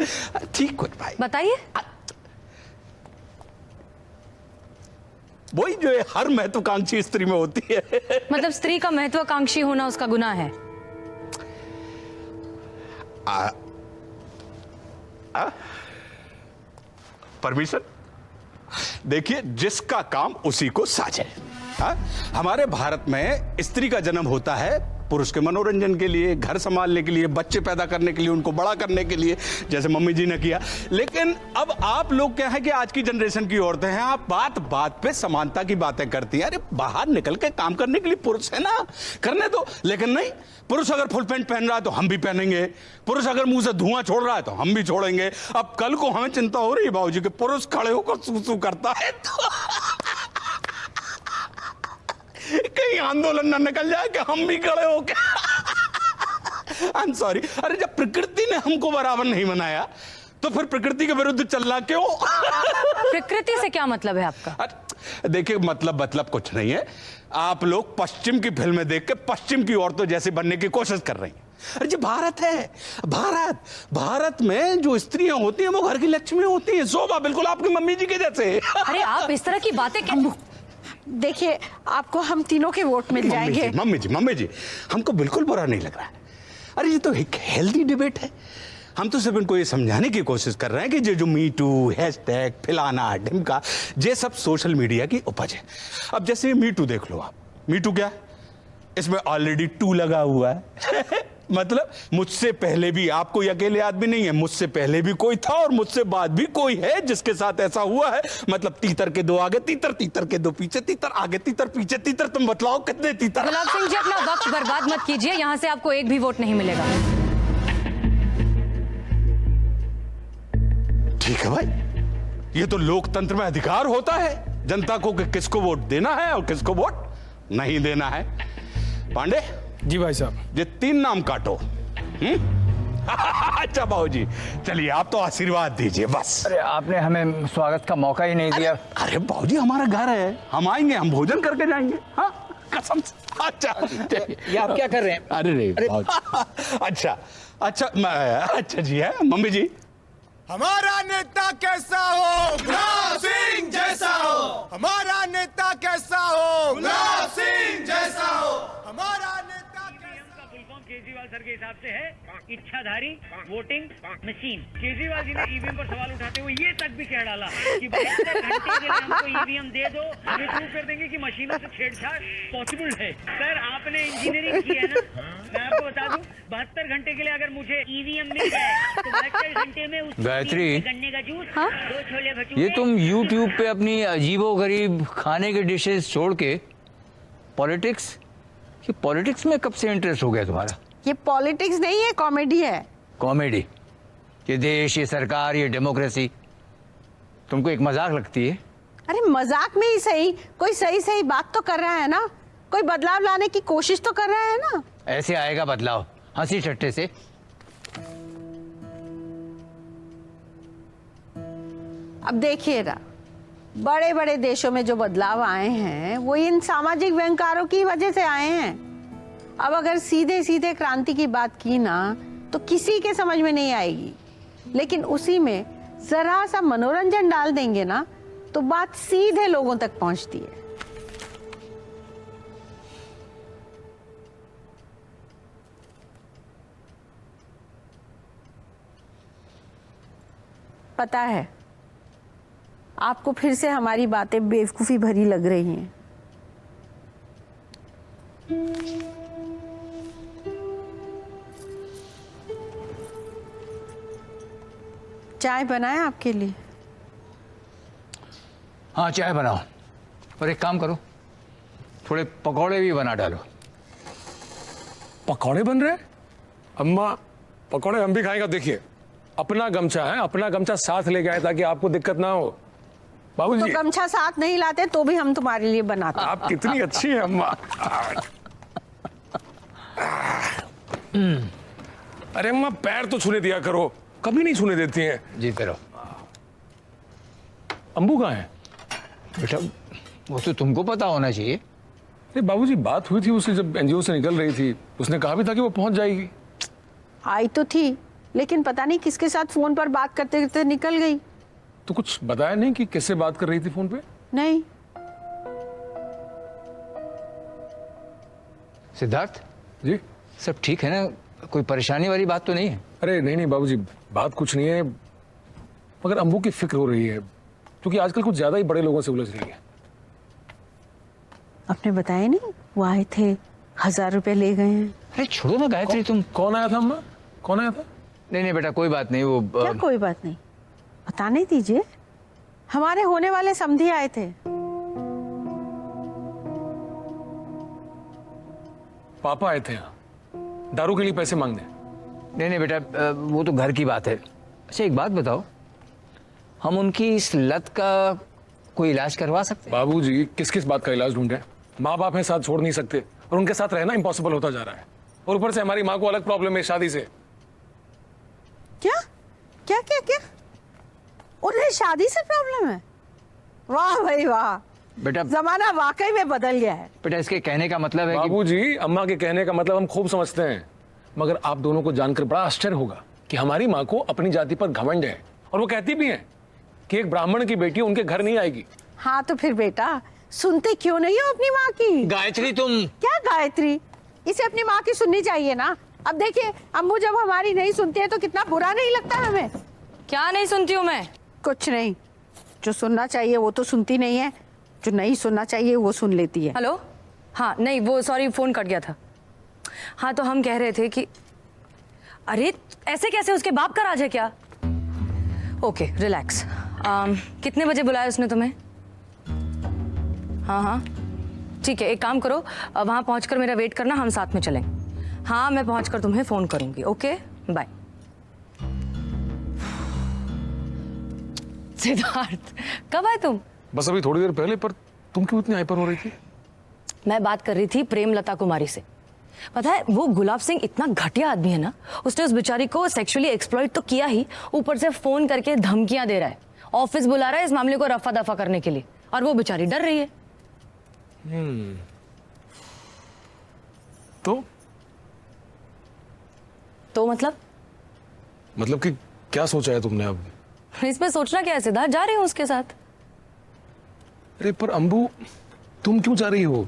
F: ठीक कुछ भाई
G: बताइए।
F: वही जो है हर महत्वाकांक्षी स्त्री में होती है।
G: मतलब स्त्री का महत्वाकांक्षी होना उसका गुनाह है?
F: परमिशन? देखिए, जिसका काम उसी को साझे। हमारे भारत में स्त्री का जन्म होता है पुरुष के मनोरंजन के लिए, घर संभालने के लिए, बच्चे पैदा करने के लिए, उनको बड़ा करने के लिए, जैसे मम्मी जी ने किया। लेकिन अब आप लोग क्या है कि आज की जनरेशन की औरतें हैं, आप बात बात पे समानता की बातें करती हैं। अरे बाहर निकल के काम करने के लिए पुरुष है ना, करने दो। लेकिन नहीं, पुरुष अगर फुल पैंट पहन रहा है तो हम भी पहनेंगे, पुरुष अगर मुंह से धुआं छोड़ रहा है तो हम भी छोड़ेंगे। अब कल को हमें चिंता हो रही है बाबूजी कि पुरुष खड़े होकर सूसू करता है तो कहीं आंदोलन न निकल जाए कि हम भी खड़े होके। आई एम सॉरी। अरे जब प्रकृति ने हमको बराबर नहीं बनाया तो फिर प्रकृति के विरुद्ध चलना क्यों?
G: प्रकृति से क्या मतलब है आपका?
F: देखिए, मतलब कुछ नहीं है। आप लोग पश्चिम की फिल्में देख के पश्चिम की औरतों जैसे बनने की कोशिश कर रही हैं। अरे ये भारत है, भारत भारत में जो स्त्रियां होती हैं वो घर की लक्ष्मी होती हैं। शोभा बिल्कुल आपकी मम्मी जी के जैसे।
G: अरे आप इस तरह की बातें
B: देखिए, आपको हम तीनों के वोट मिल जाएंगे।
F: मम्मी जी हमको बिल्कुल बुरा नहीं लग रहा है। अरे ये तो एक हेल्दी डिबेट है। हम तो सिर्फ इनको ये समझाने की कोशिश कर रहे हैं कि ये जो मी टू, हैशटैग, फलाना ढिमका, ये सब सोशल मीडिया की उपज है। अब जैसे मी टू देख लो आप, मी टू क्या, इसमें ऑलरेडी 2 लगा हुआ है मतलब मुझसे पहले भी, आप कोई अकेले आदमी नहीं है, मुझसे पहले भी कोई था और मुझसे बाद भी कोई है जिसके साथ ऐसा हुआ है। मतलब तीतर के 2 आगे तीतर, तीतर के 2 पीछे तीतर, आगे तीतर पीछे तीतर। तुम बतलाओ कितने तीतर?
G: गुलाब सिंह जी, अपना वक्त बर्बाद मत कीजिए, यहाँ से आपको एक भी वोट नहीं मिलेगा।
F: ठीक है भाई, ये तो लोकतंत्र में अधिकार होता है जनता को कि किसको वोट देना है और किसको वोट नहीं देना है। पांडे
E: जी भाई साहब,
F: ये 3 नाम काटो। अच्छा बाबू जी, चलिए आप तो आशीर्वाद दीजिए बस।
D: अरे आपने हमें स्वागत का मौका ही नहीं दिया।
F: अरे बाबू जी हमारा घर है, हम आएंगे, हम भोजन करके जाएंगे। हाँ कसम से। अच्छा
D: ये आप क्या कर रहे हैं?
F: अरे नहीं अच्छा अच्छा जी है। मम्मी जी,
H: हमारा नेता कैसा हो? गुलाब सिंह जैसा हो। हमारा नेता कैसा हो? गुलाब सिंह जैसा हो। हमारा नेता कैसा?
I: फुल फॉर्म केजरीवाल सर के हिसाब से है इच्छाधारी वोटिंग मशीन। केजरीवाल जी ने ईवीएम पर सवाल उठाते हुए ये तक भी कह डाला कि 72 घंटे के लिए हमको ईवीएम दे दो, हमें प्रूव कर देंगे कि मशीनों से छेड़छाड़ पॉसिबल है। सर आपने इंजीनियरिंग की है ना, मैं आपको बता दूं 72 घंटे के लिए अगर मुझे ईवीएम मिल जाए तो 72 घंटे में उस
D: गायत्री,
I: गन्ने का जूस, 2 छोले भटूरे।
D: ये तुम YouTube पे अपनी अजीबोगरीब खाने के डिशेस छोड़ के पॉलिटिक्स, ये पॉलिटिक्स में कब से इंटरेस्ट हो गया तुम्हारा?
B: ये पॉलिटिक्स नहीं है, कॉमेडी है।
D: कॉमेडी? ये देश, ये सरकार, ये डेमोक्रेसी तुमको एक मजाक लगती है?
B: अरे मजाक में ही सही, कोई सही सही बात तो कर रहा है ना, कोई बदलाव लाने की कोशिश तो कर रहा है ना।
D: ऐसे आएगा बदलाव हंसी ठट्टे से?
B: अब देखिए ना, बड़े बड़े देशों में जो बदलाव आए हैं वो इन सामाजिक व्यंकारों की वजह से आए हैं। अब अगर सीधे सीधे क्रांति की बात की ना तो किसी के समझ में नहीं आएगी, लेकिन उसी में जरा सा मनोरंजन डाल देंगे ना तो बात सीधे लोगों तक पहुंचती है। पता है, आपको फिर से हमारी बातें बेवकूफी भरी लग रही हैं। चाय बनाएं आपके लिए?
D: हाँ चाय बनाओ, और एक काम करो, थोड़े पकौड़े भी बना डालो।
E: पकौड़े बन रहे हैं? अम्मा पकौड़े हम भी खाएंगे। देखिए अपना गमछा है, अपना गमछा साथ लेके आए ताकि आपको दिक्कत ना हो।
B: तो
E: बाबूजी
B: गमछा साथ नहीं लाते तो भी हम तुम्हारे लिए बनाते।
E: आप कितनी अच्छी हैं अम्मा। अरे अम्मा पैर तो छूने दिया करो, कभी नहीं छूने देती हैं।
D: जी करो।
E: अम्बू कहाँ है?
D: बेटा वो तो तुमको पता होना चाहिए।
E: अरे बाबूजी बात हुई थी उससे जब एनजीओ से निकल रही थी, उसने कहा भी था कि वो पहुंच जाएगी।
B: आई तो थी, लेकिन पता नहीं किसके साथ फोन पर बात करते करते निकल गई।
E: तो कुछ बताया नहीं कि किससे बात कर रही थी फोन पे?
B: नहीं।
D: सिद्धार्थ
E: जी
D: सब ठीक है ना, कोई परेशानी वाली बात तो नहीं है?
E: अरे नहीं बाबूजी, बात कुछ नहीं है, मगर अम्बू की फिक्र हो रही है क्योंकि आजकल कुछ ज्यादा ही बड़े लोगों से उलझ रही है।
B: आपने बताया नहीं, वो आए थे 1000 रुपए ले गए हैं।
D: अरे छोड़ो ना गायत्री, तुम।
E: कौन आया था अम्मा? कौन आया था?
D: नहीं बेटा कोई बात नहीं, वो
B: क्या कोई बात नहीं, बताने दीजिए। हमारे होने वाले समधी आए थे।
E: पापा आए थे यहाँ दारू के लिए पैसे मांगने।
D: नहीं बेटा वो तो घर की बात है। अच्छा एक बात बताओ, हम उनकी इस लत का कोई इलाज करवा सकते हैं?
E: बाबूजी किस किस बात का इलाज ढूंढे? माँ बाप हैं, साथ छोड़ नहीं सकते, और उनके साथ रहना इम्पॉसिबल होता जा रहा है, और ऊपर से हमारी माँ को अलग प्रॉब्लम है शादी से।
B: क्या क्या क्या क्या? उन्हें शादी से प्रॉब्लम है? वाह भाई वाह,
D: बेटा
B: जमाना वाकई में बदल गया है।
D: बेटा इसके कहने का मतलब है कि
E: बाबूजी अम्मा के कहने का मतलब हम खूब समझते हैं, मगर आप दोनों को जानकर बड़ा आश्चर्य होगा कि हमारी माँ को अपनी जाति पर घमंड है, और वो कहती भी है कि एक ब्राह्मण की बेटी उनके घर नहीं आएगी।
B: हाँ तो फिर बेटा सुनते क्यों नहीं हो अपनी माँ की?
D: गायत्री तुम
B: क्या गायत्री? इसे अपनी माँ की सुननी चाहिए ना। अब देखिए अम्मू जब हमारी नहीं सुनती है तो कितना बुरा नहीं लगता हमें।
G: क्या नहीं सुनती हूँ मैं?
B: कुछ नहीं, जो सुनना चाहिए वो तो सुनती नहीं है, जो नहीं सुनना चाहिए वो सुन लेती है।
G: हेलो? हाँ नहीं, वो सॉरी फोन कट गया था। हाँ तो हम कह रहे थे कि अरे ऐसे कैसे, उसके बाप का राज है क्या? Okay relax. कितने बजे बुलाया उसने तुम्हें? हाँ हाँ ठीक है, एक काम करो, वहाँ पहुँचकर मेरा वेट करना, हम साथ में चलेंगे। हाँ मैं पहुँचकर तुम्हें फ़ोन करूँगी। Okay bye. सिद्धार्थ कब आए तुम?
E: बस अभी थोड़ी देर पहले। पर तुम क्यों इतनी हाइपर हो रही थी?
G: मैं बात कर रही थी प्रेमलता कुमारी से। पता है वो गुलाब सिंह इतना घटिया आदमी है ना, उसने उस बेचारी को सेक्सुअली एक्सप्लॉइट तो किया ही, ऊपर से फोन करके धमकियां दे रहा है, ऑफिस बुला रहा है इस मामले को रफा दफा करने के लिए, और वो बेचारी डर रही है। तो
E: मतलब कि क्या सोचा है तुमने अब?
G: इसमें सोचना क्या है सिद्धार्थ, जा रही हूँ उसके साथ।
E: अरे पर अंबू तुम क्यों जा रही हो?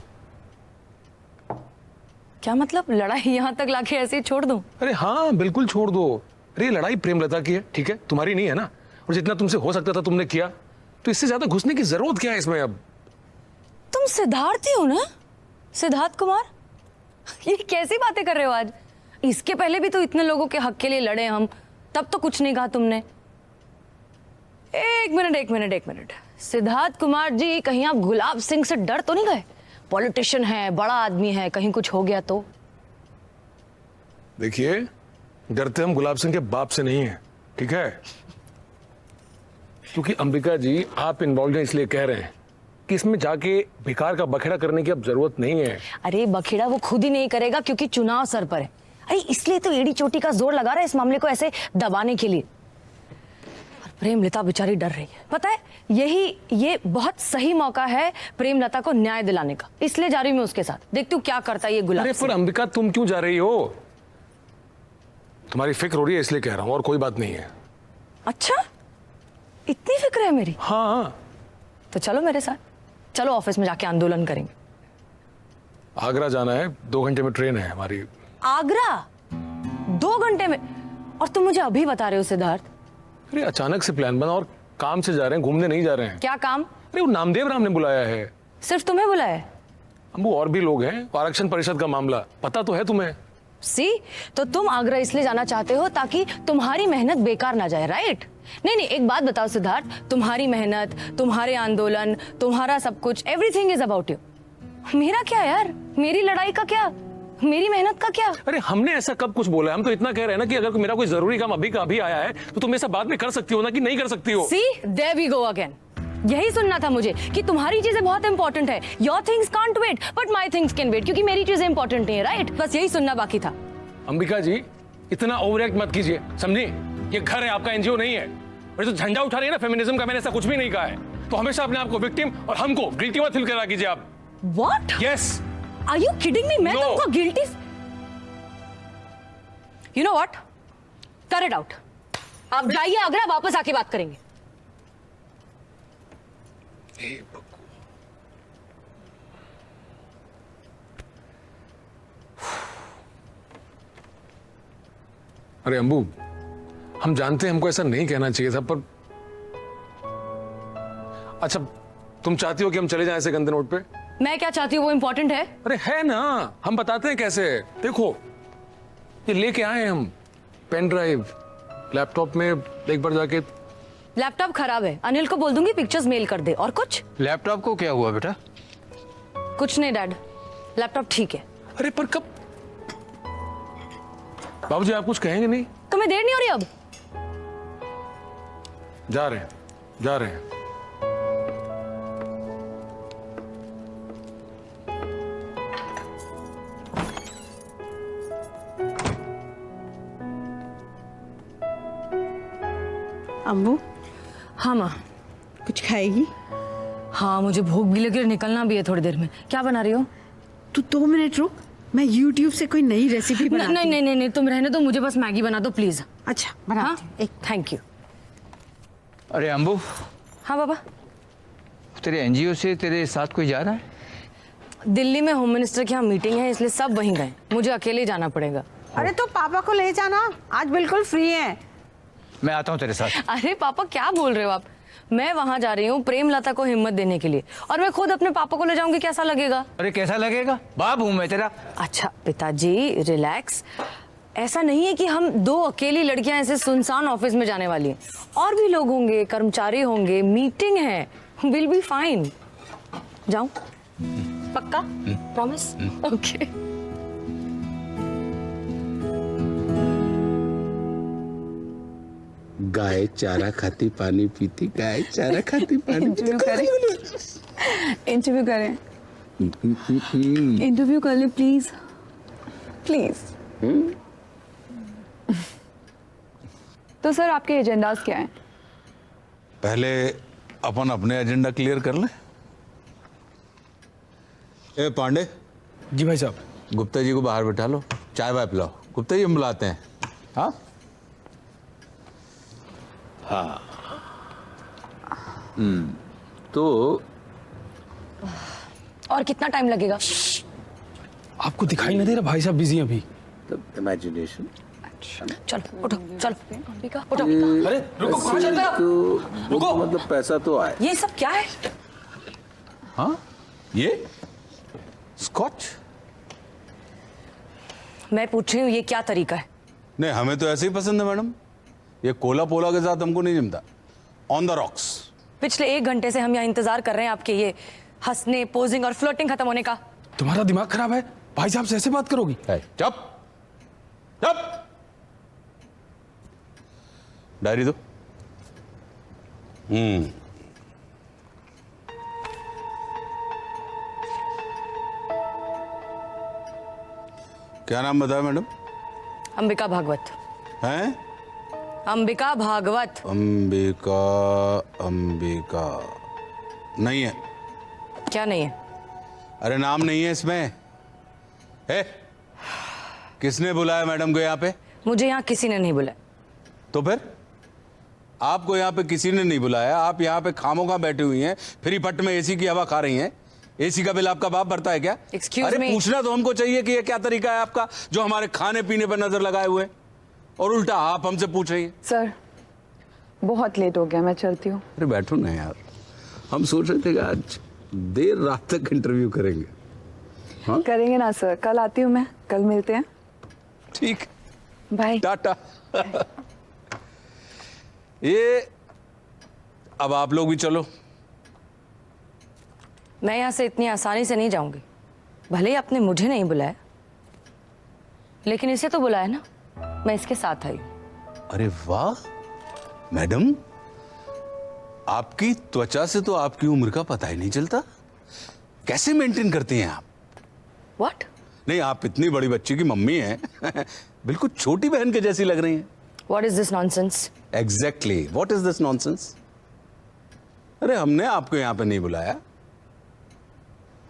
G: क्या मतलब, लड़ाई यहाँ तक लाके ऐसे ही छोड़ दूं?
E: अरे हाँ बिल्कुल छोड़ दो। अरे ये लड़ाई प्रेमलता की है, ठीक है, तुम्हारी नहीं है ना। और जितना तुमसे हो सकता था तुमने किया, तो इससे ज्यादा घुसने की जरूरत क्या है इसमें अब?
G: तुम सिद्धार्थ ही हो ना? सिद्धार्थ कुमार? ये कैसी बातें कर रहे हो आज? इसके पहले भी तो इतने लोगों के हक के लिए लड़े हम, तब तो कुछ नहीं कहा तुमने। एक मिनट, सिद्धार्थ कुमार जी, कहीं आप गुलाब सिंह से डर तो नहीं गए? पॉलिटिशियन है, बड़ा आदमी है, कहीं कुछ हो गया तो?
E: देखिए डरते हम गुलाब सिंह के बाप से नहीं है, ठीक है? क्योंकि अंबिका जी आप इन्वॉल्व हैं इसलिए कह रहे हैं कि इसमें जाके बेकार का बखेड़ा करने की अब जरूरत नहीं है।
G: अरे बखेड़ा वो खुद ही नहीं करेगा क्योंकि चुनाव सर पर है। अरे इसलिए तो एड़ी चोटी का जोर लगा रहा है इस मामले को ऐसे दबाने के लिए। और प्रेमलता बेचारी डर रही है। पता है ये बहुत सही मौका है प्रेमलता को न्याय दिलाने का, इसलिए जा रही हूँ मैं उसके साथ। देखती हूँ क्या करता है ये गुलाब।
E: अरे पर अंबिका तुम क्यों जा रही हो? तुम्हारी फिक्र हो रही है इसलिए कह रहा हूं, और कोई बात नहीं है।
G: अच्छा इतनी फिक्र है मेरी?
E: हाँ
G: तो चलो मेरे साथ, चलो ऑफिस में जाके आंदोलन करेंगे।
E: आगरा जाना है, 2 घंटे में ट्रेन है हमारी।
G: आगरा 2 घंटे में? और तुम मुझे अभी बता रहे हो सिद्धार्थ?
E: अरे अचानक से प्लान बना और काम से जा रहे हैं, घूमने नहीं जा रहे हैं।
G: क्या काम?
E: अरे वो नामदेव राम ने बुलाया है।
G: सिर्फ तुम्हें बुलाया है?
E: वो और भी लोग हैं, आरक्षण परिषद का मामला पता तो है तुम्हें।
G: सी तो तुम आगरा इसलिए जाना चाहते हो ताकि तुम्हारी मेहनत बेकार ना जाए, राइट? नहीं एक बात बताओ सिद्धार्थ, तुम्हारी मेहनत, तुम्हारे आंदोलन, तुम्हारा सब कुछ, एवरीथिंग इज अबाउट यू। मेरा क्या यार, मेरी लड़ाई का क्या, मेरी मेहनत का क्या?
E: अरे हमने ऐसा कब कुछ बोला है? हम तो इतना कह रहे हैं ना कि अगर मेरा कोई जरूरी काम अभी का अभी आया है तो तुम ऐसा बाद में कर सकती हो ना, कि नहीं कर सकती हो।
G: सी देयर वी गो अगेन। यही सुनना था मुझे कि तुम्हारी चीजें बहुत इंपॉर्टेंट है, your things can't wait but my things can wait, क्योंकि मेरी चीजें इंपॉर्टेंट नहीं है, राइट? बस यही सुनना बाकी था।
E: अंबिका जी इतना ओवरएक्ट मत कीजिए, समझी? ये घर है, आपका एनजीओ नहीं है। और जो झंडा उठा रही है ना फेमिनिज्म का, मैंने ऐसा कुछ भी नहीं कहा है। तो हमेशा अपने आप को विक्टिम और हमको गिल्टी मत फील करा कीजिए आप।
G: What?
E: Yes.
G: Are you kidding me? मैं तुमको guilty? You know what, cut it out. आप जाइए आगरा, वापस आके बात करेंगे।
E: अरे अंबू हम जानते हैं हमको ऐसा नहीं कहना चाहिए था, पर अच्छा तुम चाहती हो कि हम चले जाएं ऐसे गंदे नोट पे?
G: मैं क्या चाहती हूँ वो इंपॉर्टेंट है?
E: अरे है ना, हम बताते हैं कैसे। देखो ये लेके आए हैं हम पेन ड्राइव, लैपटॉप में एक बार जाके।
G: लैपटॉप खराब है, अनिल को बोल दूंगी पिक्चर्स मेल कर दे। और कुछ?
D: लैपटॉप को क्या हुआ बेटा?
G: कुछ नहीं डैड, लैपटॉप ठीक है।
E: अरे पर कब? बाबूजी आप कुछ कहेंगे नहीं?
G: तुम्हें देर नहीं हो रही अब?
E: जा रहे हैं।
B: अम्बू
G: हाँ माँ।
B: कुछ खाएगी?
G: हाँ मुझे भूख भी लगी और निकलना भी है थोड़ी देर में। क्या बना रही हो?
B: तू 2 मिनट रुक, मैं YouTube से कोई नई रेसिपी बनाती
G: नहीं नहीं नहीं नहीं, तुम रहने दो, मुझे बस मैगी बना दो प्लीज।
B: अच्छा बना
G: हाँ
B: एक
G: थैंक यू।
D: अरे अंबू,
G: हाँ बाबा।
D: तेरे एनजीओ से तेरे साथ कोई जा रहा है?
G: दिल्ली में होम मिनिस्टर की यहाँ मीटिंग है, इसलिए सब वहीं गए, मुझे अकेले ही जाना पड़ेगा।
B: अरे तो पापा को ले जाना, आज बिल्कुल फ्री है।
D: मैं आता हूँ तेरे साथ।
G: अरे पापा क्या बोल रहे हो आप? मैं वहां जा रही हूँ प्रेमलता को हिम्मत देने के लिए, और मैं खुद अपने पापा को ले जाऊंगी, कैसा लगेगा?
D: अरे कैसा लगेगा, बाप हूँ मैं तेरा।
G: अच्छा पिताजी रिलैक्स, ऐसा नहीं है कि हम दो अकेली लड़कियां ऐसे सुनसान ऑफिस में जाने वाली हैं, और भी लोग होंगे, कर्मचारी होंगे, मीटिंग है, विल बी फाइन। जाऊं? पक्का? प्रॉमिस? ओके।
F: गाय चारा खाती पानी पीती, गाय चारा खाती पानी पीती।
J: इंटरव्यू करें, इंटरव्यू कर ले प्लीज प्लीज। तो सर आपके एजेंडास क्या हैं?
F: पहले अपन अपने एजेंडा क्लियर कर ले। ए पांडे
E: जी भाई साहब।
F: गुप्ता जी को बाहर बिठा लो, चाय वाय पिलाओ। गुप्ता जी हम बुलाते हैं। हाँ हाँ। तो
G: और कितना टाइम लगेगा?
E: आपको दिखाई नहीं दे रहा भाई साहब बिजी हैं अभी।
F: इमेजिनेशन।
G: चलो उठो, चलो अंबिका उठो।
E: अरे रुको, कहाँ चल रहे हो?
F: रुको, मतलब पैसा तो आए।
G: ये सब क्या है?
F: हाँ ये स्कॉच।
G: मैं पूछ रही हूँ ये क्या तरीका है?
F: नहीं हमें तो ऐसे ही पसंद है मैडम, ये कोला पोला के साथ हमको नहीं जमता। On the rocks.
G: पिछले 1 घंटे से हम यहाँ इंतजार कर रहे हैं आपके ये हंसने, पोजिंग और फ्लर्टिंग खत्म होने का।
E: तुम्हारा दिमाग खराब है, भाई साहब से ऐसे बात करोगी?
F: चुप चुप। डायरी दो। क्या नाम बताया मैडम?
G: अंबिका भागवत।
F: हैं?
G: अंबिका भागवत।
F: अंबिका अंबिका नहीं है।
G: क्या नहीं है?
F: अरे नाम नहीं है इसमें। है? किसने बुलाया मैडम को यहाँ पे?
G: मुझे यहाँ किसी ने नहीं बुलाया।
F: तो फिर आपको यहाँ पे किसी ने नहीं बुलाया, आप यहाँ पे खामोखा बैठी हुई हैं, फ्री फट में एसी की हवा खा रही हैं। एसी का बिल आपका बाप भरता है क्या?
G: Excuse
F: अरे
G: me?
F: पूछना तो हमको चाहिए कि ये क्या तरीका है आपका, जो हमारे खाने पीने पर नजर लगाए हुए, और उल्टा आप हमसे पूछ रही हैं।
J: सर बहुत लेट हो गया, मैं चलती हूँ।
F: अरे बैठो ना यार, हम सोच रहे थे कि आज देर रात तक इंटरव्यू करेंगे। हाँ
J: करेंगे ना सर, कल आती हूँ मैं, कल मिलते हैं।
F: ठीक,
J: बाय।
F: टाटा। ये अब आप लोग भी चलो।
G: मैं यहाँ से इतनी आसानी से नहीं जाऊंगी। भले ही आपने मुझे नहीं बुलाया, लेकिन इसे तो बुलाया ना, मैं इसके साथ आई।
F: अरे वाह मैडम, आपकी त्वचा से तो आपकी उम्र का पता ही नहीं चलता। कैसे मेंटेन करती हैं आप?
G: What?
F: नहीं, आप इतनी बड़ी बच्ची की मम्मी हैं। बिल्कुल छोटी बहन के जैसी लग रही हैं।
G: What is this nonsense?
F: Exactly. What is this nonsense? अरे हमने आपको यहाँ पे नहीं बुलाया,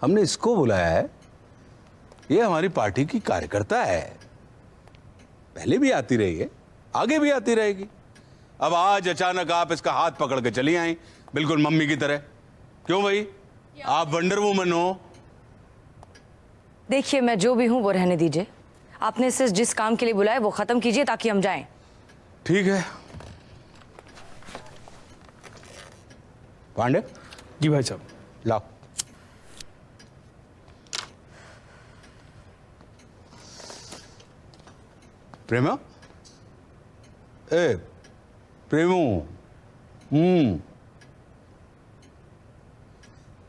F: हमने इसको बुलाया है। ये हमारी पार्टी की कार्यकर्ता है, पहले भी आती रही है, आगे भी आती रहेगी। अब आज अचानक आप इसका हाथ पकड़ के चली आई, बिल्कुल मम्मी की तरह। क्यों भाई, आप वंडर वुमन हो।
G: देखिए मैं जो भी हूँ वो रहने दीजिए। आपने इसे जिस काम के लिए बुलाया वो खत्म कीजिए ताकि हम जाएं।
F: ठीक है पांडे
E: जी भाई साहब।
F: लाओ। प्रेमा, ए प्रेमू,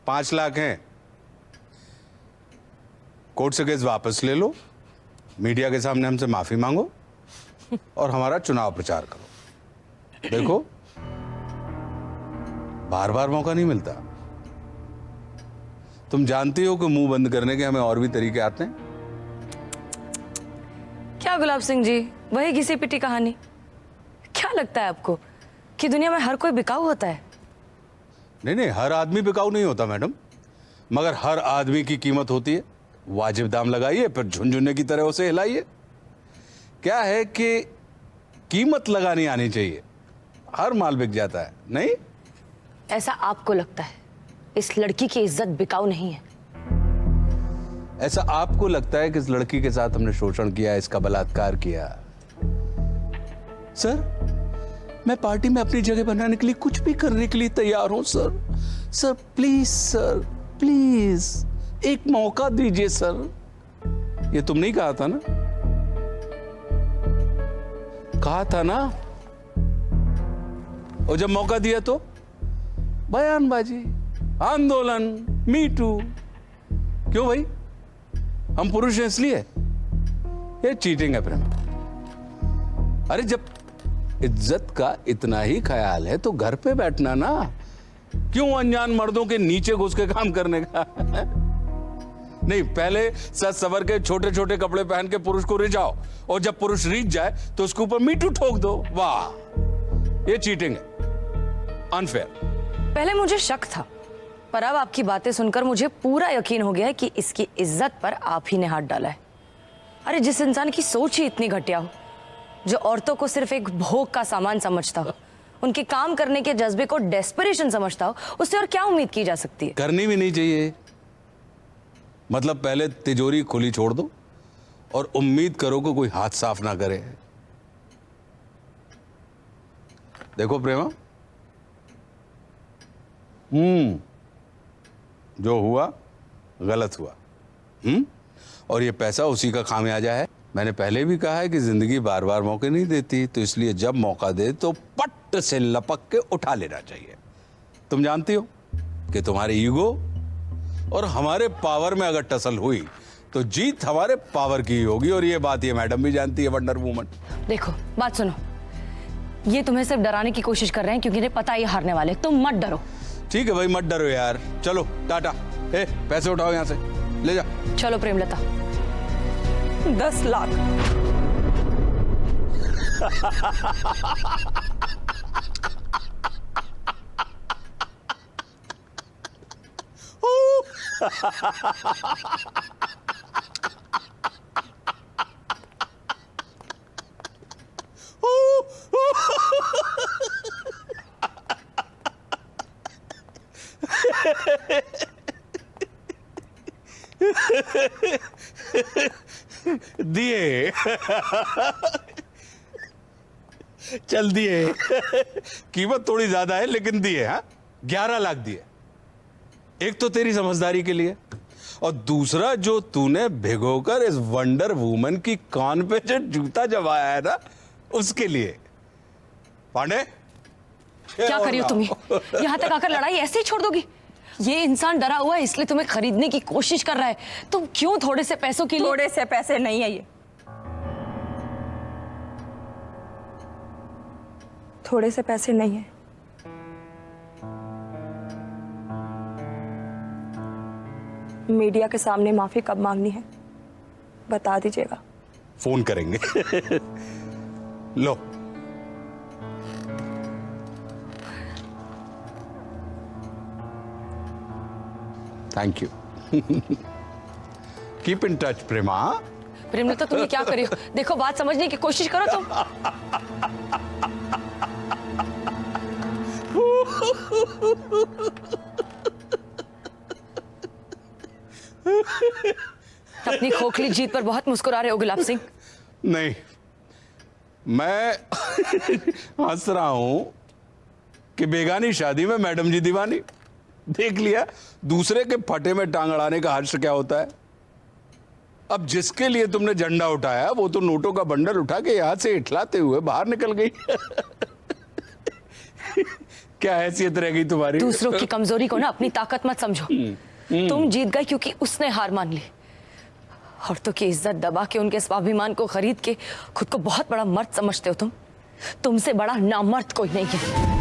F: 5 लाख हैं, कोर्ट से केस वापस ले लो, मीडिया के सामने हमसे माफी मांगो और हमारा चुनाव प्रचार करो। देखो बार बार मौका नहीं मिलता। तुम जानती हो कि मुंह बंद करने के हमें और भी तरीके आते हैं।
G: क्या गुलाब सिंह जी, वही घिसी पिटी कहानी? क्या लगता है आपको कि दुनिया में हर कोई बिकाऊ होता है?
F: नहीं नहीं, हर आदमी बिकाऊ नहीं होता मैडम, मगर हर आदमी की कीमत होती है। वाजिब दाम लगाइए, फिर झुनझुने की तरह उसे हिलाइए। क्या है कि कीमत लगानी आनी चाहिए, हर माल बिक जाता है नहीं?
G: ऐसा आपको लगता है, इस लड़की की इज्जत बिकाऊ नहीं है।
F: ऐसा आपको लगता है कि इस लड़की के साथ हमने शोषण किया, इसका बलात्कार किया? सर, मैं पार्टी में अपनी जगह बनाने के लिए कुछ भी करने के लिए तैयार हूं sir. Sir please, sir please एक मौका दीजिए सर। ये तुम नहीं कहा था ना? कहा था ना? और जब मौका दिया तो बयानबाजी, आंदोलन, मी टू। क्यों भाई? हम पुरुष हैं इसलिए? ये चीटिंग है प्रेम। अरे जब इज्जत का इतना ही ख्याल है तो घर पे बैठना ना, क्यों अनजान मर्दों के नीचे घुस के काम करने का? नहीं, पहले सच सवर के छोटे छोटे कपड़े पहन के पुरुष को रिझाओ, और जब पुरुष रिझ जाए तो उसके ऊपर मीटू ठोक दो। वाह, ये चीटिंग है, अनफेयर।
G: पहले मुझे शक था, पर अब आपकी बातें सुनकर मुझे पूरा यकीन हो गया है कि इसकी इज्जत पर आप ही ने हाथ डाला है। अरे जिस इंसान की सोच ही इतनी घटिया हो, जो औरतों को सिर्फ एक भोग का सामान समझता हो, उनके काम करने के जज्बे को डेस्परेशन समझता हो, उससे और क्या उम्मीद की जा सकती है?
F: करनी भी नहीं चाहिए। मतलब पहले तिजोरी खुली छोड़ दो और उम्मीद करो कि कोई हाथ साफ ना करे। देखो प्रेमा, जो हुआ गलत हुआ। और ये पैसा उसी का खामियाजा है। मैंने पहले भी कहा है कि जिंदगी बार बार मौके नहीं देती, तो इसलिए जब मौका दे तो पट से लपक के उठा लेना चाहिए। तुम जानती हो कि तुम्हारे ईगो और हमारे पावर में अगर टसल हुई तो जीत हमारे पावर की ही होगी, और ये बात ये मैडम भी जानती है, वंडर वुमन।
G: देखो बात सुनो, ये तुम्हें सिर्फ डराने की कोशिश कर रहे हैं क्योंकि इन्हें पता है ये हारने वाले। तुम मत डरो।
F: ठीक है भाई, मत डरो यार। चलो टाटा। पैसे उठाओ यहां से, ले जा।
G: चलो प्रेमलता।
J: 10 लाख।
F: दिए चल दिए। कीमत थोड़ी ज्यादा है लेकिन दिए। हाँ, 11 लाख दिए। एक तो तेरी समझदारी के लिए, और दूसरा जो तूने भिगोकर इस वंडर वुमन की कान पे जो जूता जमाया है ना, उसके लिए। पांडे,
G: क्या करी हो तुम? यहाँ तक आकर लड़ाई ऐसे ही छोड़ दोगी? ये इंसान डरा हुआ है इसलिए तुम्हें खरीदने की कोशिश कर रहा है। तुम क्यों थोड़े से पैसों के लिए?
J: थोड़े से पैसे नहीं है ये, थोड़े से पैसे नहीं है। मीडिया के सामने माफी कब मांगनी है बता दीजिएगा।
F: फोन करेंगे। लो, thank you. Keep in touch Prema.
G: Premlata तुम ये क्या करी हो? देखो बात समझने की कोशिश करो तुम। अपनी खोखली जीत पर बहुत मुस्कुरा रहे हो गुलाब सिंह।
F: नहीं, मैं हंस रहा हूं कि बेगानी शादी में मैडम जी दीवानी। देख लिया दूसरे के फटे में टांग अड़ाने का हर्ष क्या होता है। अब जिसके लिए तुमने झंडा उठाया वो तो नोटों का बंडल उठा के यहां से इठलाते हुए बाहर निकल गई। क्या हैसियत रह गई तुम्हारी?
G: दूसरों की कमजोरी को ना अपनी ताकत मत समझो। तुम जीत गए क्योंकि उसने हार मान ली। औरतों की इज्जत दबा के उनके स्वाभिमान को खरीद के खुद को बहुत बड़ा मर्द समझते हो तुम। तुमसे बड़ा नामर्द कोई नहीं है।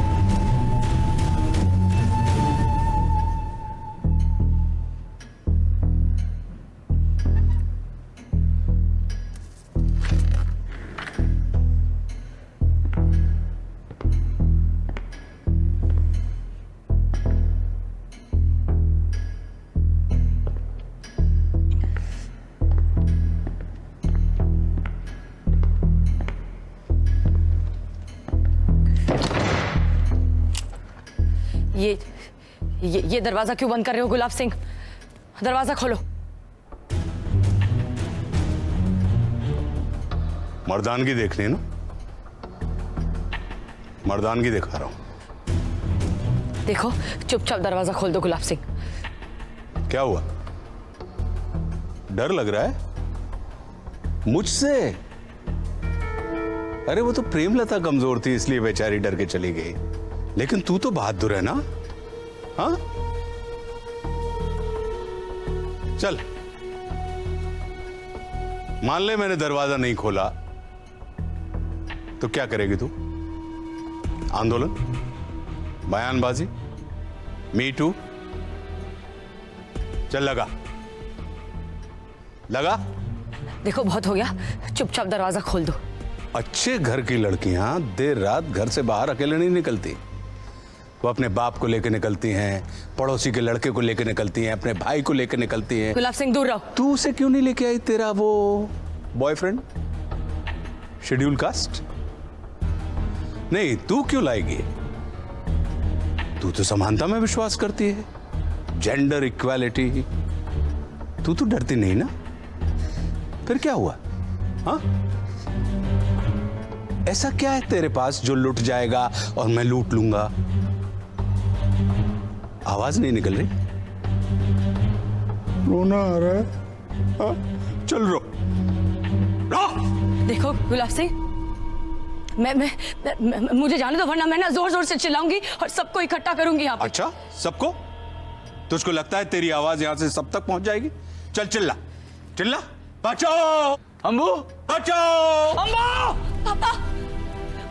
G: ये दरवाजा क्यों बंद कर रहे हो गुलाब सिंह? दरवाजा खोलो।
F: मर्दानगी देखनी है ना? मर्दानगी दिखा रहा हूं।
G: देखो, चुपचाप दरवाजा खोल दो गुलाब सिंह।
F: क्या हुआ? डर लग रहा है मुझसे? अरे वो तो प्रेमलता कमजोर थी इसलिए बेचारी डर के चली गई, लेकिन तू तो बहादुर है ना? हाँ, चल मान ले मैंने दरवाजा नहीं खोला तो क्या करेगी तू? आंदोलन, बयानबाजी, मी टू? चल लगा लगा।
G: देखो बहुत हो गया, चुपचाप दरवाजा खोल दो।
F: अच्छे घर की लड़कियां देर रात घर से बाहर अकेले नहीं निकलती। वो अपने बाप को लेकर निकलती हैं, पड़ोसी के लड़के को लेकर निकलती हैं, अपने भाई को लेकर निकलती हैं।
G: गुलाब सिंह दूर रहो।
F: तू उसे क्यों नहीं लेके आई? तेरा वो बॉयफ्रेंड शेड्यूल कास्ट? नहीं, तू क्यों लाएगी? तू तो समानता में विश्वास करती है, जेंडर इक्वालिटी। तू तो डरती नहीं ना? फिर क्या हुआ? हाँ, ऐसा क्या है तेरे पास जो लुट जाएगा और मैं लूट लूंगा? आवाज नहीं निकल रही? रोना आ रहा है? हाँ? चल रो।
G: देखो गुलाब सिंह, मुझे जाने दो, वरना मैं ना जोर जोर से चिल्लाऊंगी और सबको इकट्ठा करूंगी यहाँ पे।
F: अच्छा, सबको? तुझको लगता है तेरी आवाज यहां से सब तक पहुंच जाएगी? चल चिल्ला चिल्ला। बचाओ
D: अम्बू,
F: बचाओ।
G: पापा, पापा,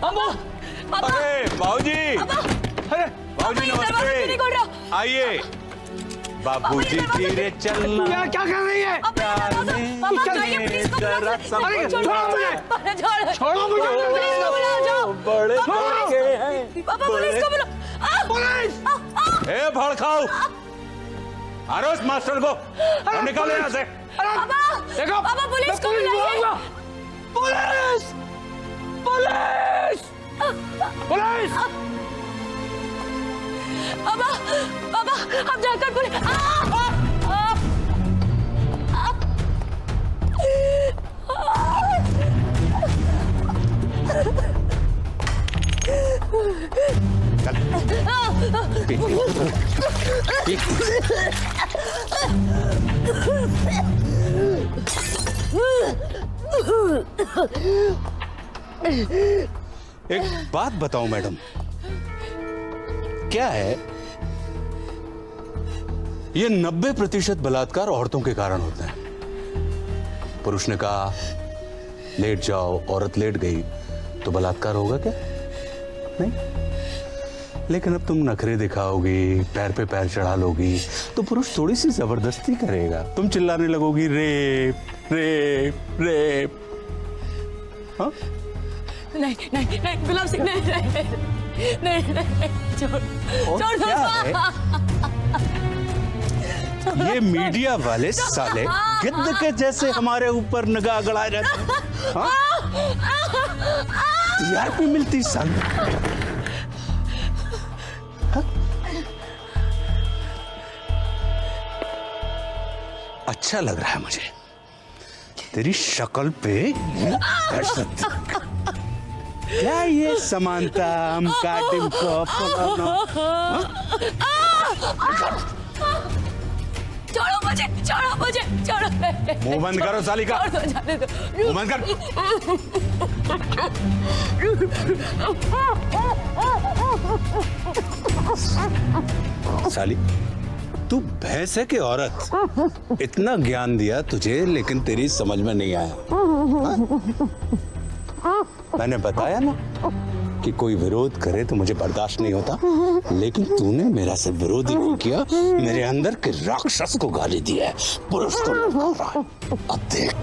G: पापा,
F: अरे बाबूजी,
D: अरे
F: बाबूजी नमस्ते, आइए। बाबूजी धीरे चलना।
D: क्या कर रही है? छोड़ो मुझे।
F: बड़े
G: पुलिस को बुलाओ।
F: ए भड़काऊ, आरोस मास्टर को और निकालो यहाँ से।
D: देखो,
G: पापा पुलिस को बुलाइए।
D: Police, police, police.
G: पापा, पापा, आप जाकर पुलिस।
F: एक बात बताओ मैडम, क्या है ये 90% बलात्कार औरतों के कारण होते हैं। पुरुष ने कहा लेट जाओ, औरत लेट गई तो बलात्कार होगा क्या? नहीं। लेकिन अब तुम नखरे दिखाओगी, पैर पे पैर चढ़ा लोगी तो पुरुष थोड़ी सी जबरदस्ती करेगा। तुम चिल्लाने लगोगी रेप रेप रेप। हाँ?
G: नहीं नहीं नहीं गुलाब सिंह, नहीं नहीं नहीं नहीं, छोड़ छोड़ दो।
F: ये मीडिया वाले साले गिद्ध के जैसे हमारे ऊपर निगाह गड़ाए रहते हैं। हाँ? टीआरपी मिलती साले। हाँ? अच्छा लग रहा है मुझे तेरी शक्ल पे क्या ये समानता हम काटिम को।
G: छोड़ो मुझे, छोड़ो मुझे, छोड़ो।
F: मुंह बंद करो साली का।
G: छोड़ दो, जाने दो।
F: मुंह बंद कर। साली तू भैंस है कि औरत? इतना ज्ञान दिया तुझे लेकिन तेरी समझ में नहीं आया। मैंने बताया ना कि कोई विरोध करे तो मुझे बर्दाश्त नहीं होता, लेकिन तूने मेरा सिर्फ विरोध ही नहीं किया, मेरे अंदर के राक्षस को गाली दिया है, पुरुष को ललकारा है। अब देख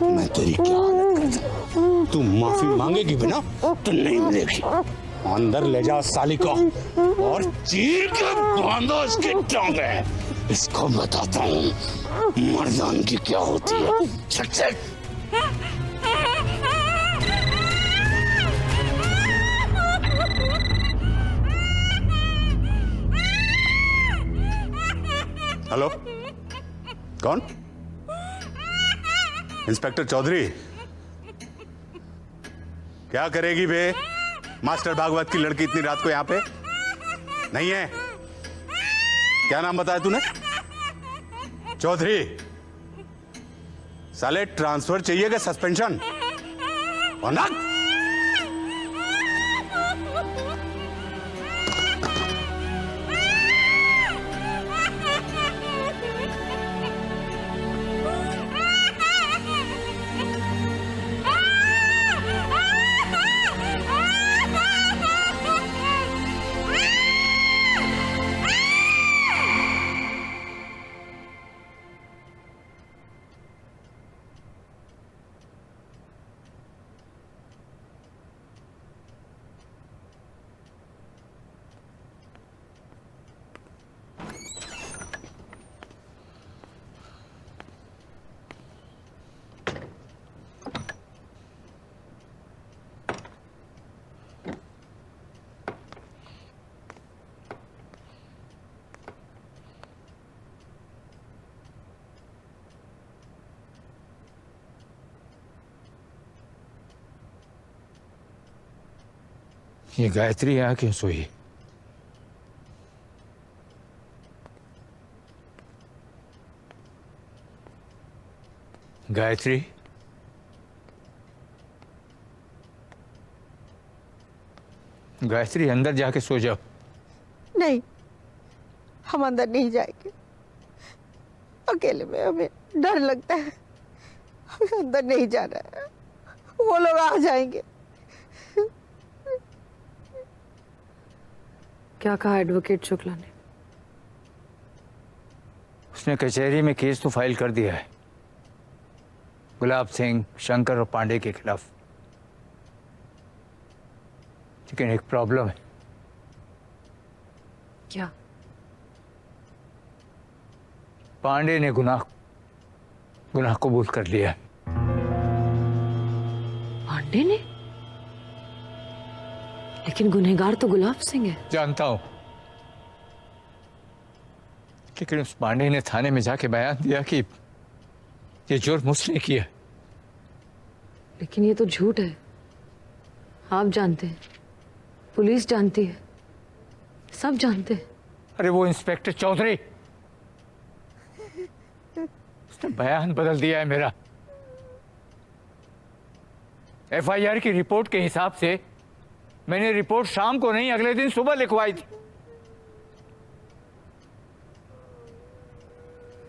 F: मैं तेरी क्या हालत करता हूं। तू माफी मांगेगी बिना तो नहीं मिलेगी। अंदर ले जाओ साली को और चीर के बांधो इसके टांगे। इसको बताता हूँ मर्दानगी क्या होती है। छट छट। कौन? इंस्पेक्टर चौधरी? क्या करेगी बे? मास्टर भागवत की लड़की इतनी रात को यहां पे नहीं है? क्या नाम बताया तूने? चौधरी। साले ट्रांसफर चाहिए कि सस्पेंशन? और ना
D: ये गायत्री यहाँ क्यों सोई? गायत्री, गायत्री अंदर जाके सो जाओ।
B: नहीं, हम अंदर नहीं जाएंगे। अकेले में हमें डर लगता है। हमें अंदर नहीं जाना है। वो लोग आ जाएंगे।
J: क्या कहा एडवोकेट शुक्ला ने?
D: उसने कचहरी में केस तो फाइल कर दिया है, गुलाब सिंह, शंकर और पांडे के खिलाफ। लेकिन एक प्रॉब्लम है।
J: क्या?
D: पांडे ने गुनाह कबूल कर लिया है।
J: पांडे ने? लेकिन गुनहगार तो गुलाब सिंह है।
D: जानता हूं, लेकिन उस पांडे ने थाने में जाके बयान दिया कि ये जुर्म उसने किया।
J: लेकिन ये तो झूठ है। आप जानते हैं, पुलिस जानती है, सब जानते हैं।
D: अरे वो इंस्पेक्टर चौधरी, उसने बयान बदल दिया है मेरा। एफआईआर की रिपोर्ट के हिसाब से मैंने रिपोर्ट शाम को नहीं, अगले दिन सुबह लिखवाई थी।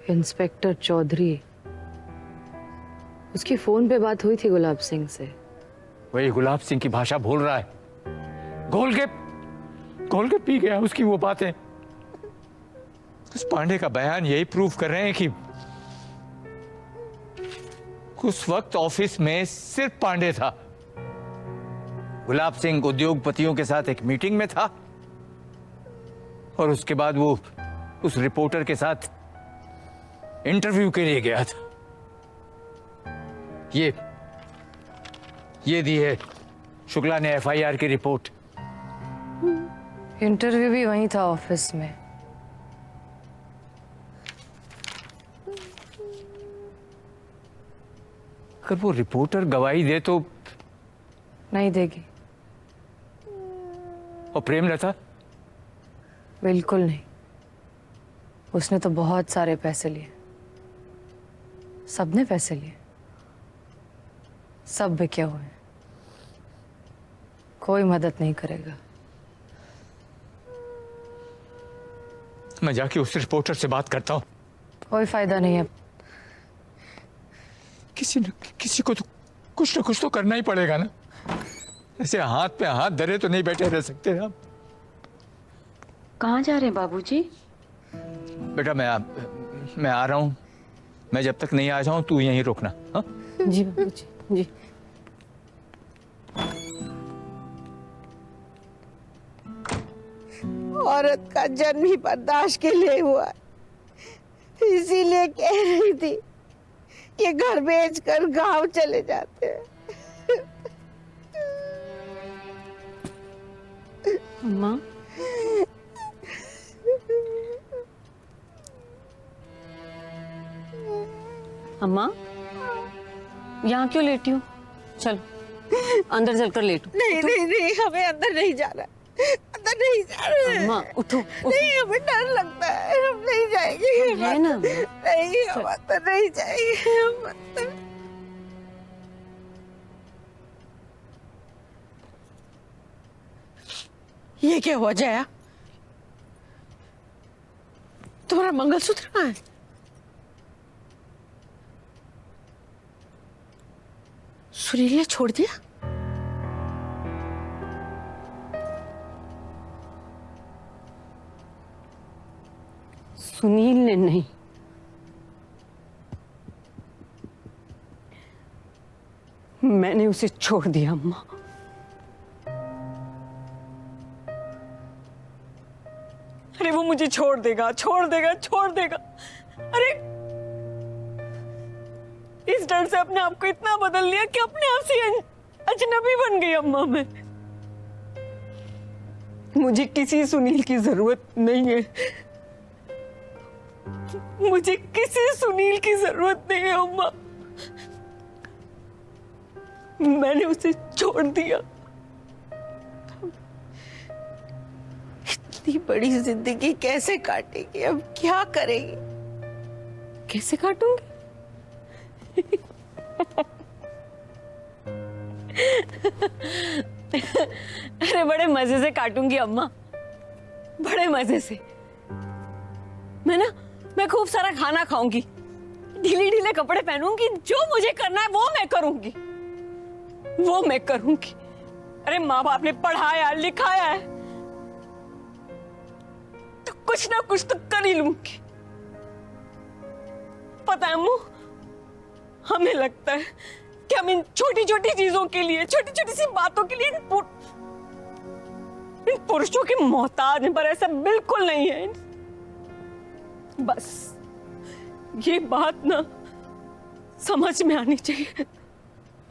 J: इंस्पेक्टर चौधरी, उसकी फोन पे बात हुई थी गुलाब सिंह से।
D: वही गुलाब सिंह की भाषा भूल रहा है। घोल के पी गया उसकी वो बातें। उस पांडे का बयान यही प्रूव कर रहे हैं कि उस वक्त ऑफिस में सिर्फ पांडे था। गुलाब सिंह उद्योगपतियों के साथ एक मीटिंग में था और उसके बाद वो उस रिपोर्टर के साथ इंटरव्यू के लिए गया था। ये दी है शुक्ला ने एफआईआर की रिपोर्ट।
J: इंटरव्यू भी वहीं था, ऑफिस में।
D: अगर वो रिपोर्टर गवाही दे तो?
J: नहीं देगी।
D: और प्रेमलता?
J: बिल्कुल नहीं। उसने तो बहुत सारे पैसे लिए, सबने पैसे लिए, सब बिके हुए हैं। कोई मदद नहीं करेगा।
D: मैं जाके उस रिपोर्टर से बात करता हूँ।
J: कोई फायदा नहीं है।
D: किसी को तो कुछ ना कुछ तो करना ही पड़ेगा ना। ऐसे हाथ पे हाथ धरे तो नहीं बैठे रह सकते आप।
C: कहाँ जा रहे हैं बाबूजी?
D: बेटा मैं आ रहा हूँ। मैं जब तक नहीं आ जाऊं तू यहीं रुकना। हाँ?
J: जी बाबूजी, जी।
B: औरत का जन्म ही बर्दाश्त के लिए हुआ है। इसीलिए कह रही थी कि घर बेचकर गांव चले जाते हैं।
J: अम्मा,
C: अम्मा यहाँ क्यों लेटी हो? चलो अंदर चलकर लेटो।
B: नहीं नहीं नहीं, हमें अंदर नहीं जाना, अंदर नहीं जाना।
C: अम्मा उठो, उठो।
B: नहीं, हमें डर लगता है, हम नहीं जाएंगे।
C: है ना?
B: नहीं, हम अंदर नहीं जाएंगे, हम अंदर। ये क्या हुआ जया? तुम्हारा मंगलसूत्र कहाँ है? सुनील ने छोड़ दिया?
C: सुनील ने नहीं, मैंने उसे छोड़ दिया अम्मा। अरे वो मुझे छोड़ देगा, छोड़ देगा, छोड़ देगा। अरे इस डर से अपने आप को इतना बदल लिया कि अपने आप से अजनबी बन गई अम्मा मैं। मुझे किसी सुनील की जरूरत नहीं है, मुझे किसी सुनील की जरूरत नहीं है अम्मा। मैंने उसे छोड़ दिया।
B: इतनी बड़ी जिंदगी कैसे काटेगी, अब क्या करेगी?
C: कैसे काटूंगी? अरे बड़े मजे से काटूंगी अम्मा, बड़े मजे से। मैं खूब सारा खाना खाऊंगी, ढीले ढीले कपड़े पहनूंगी, जो मुझे करना है वो मैं करूंगी, वो मैं करूंगी। अरे माँ बाप ने पढ़ाया लिखाया है तो कुछ ना कुछ तो कर ही लूंगी। पता है अम्मू, हमें लगता है कि हम इन छोटी छोटी चीजों के लिए, छोटी छोटी सी बातों के लिए इन पुरुषों के मोहताज हैं, पर ऐसा बिल्कुल नहीं है। बस ये बात ना समझ में आनी चाहिए,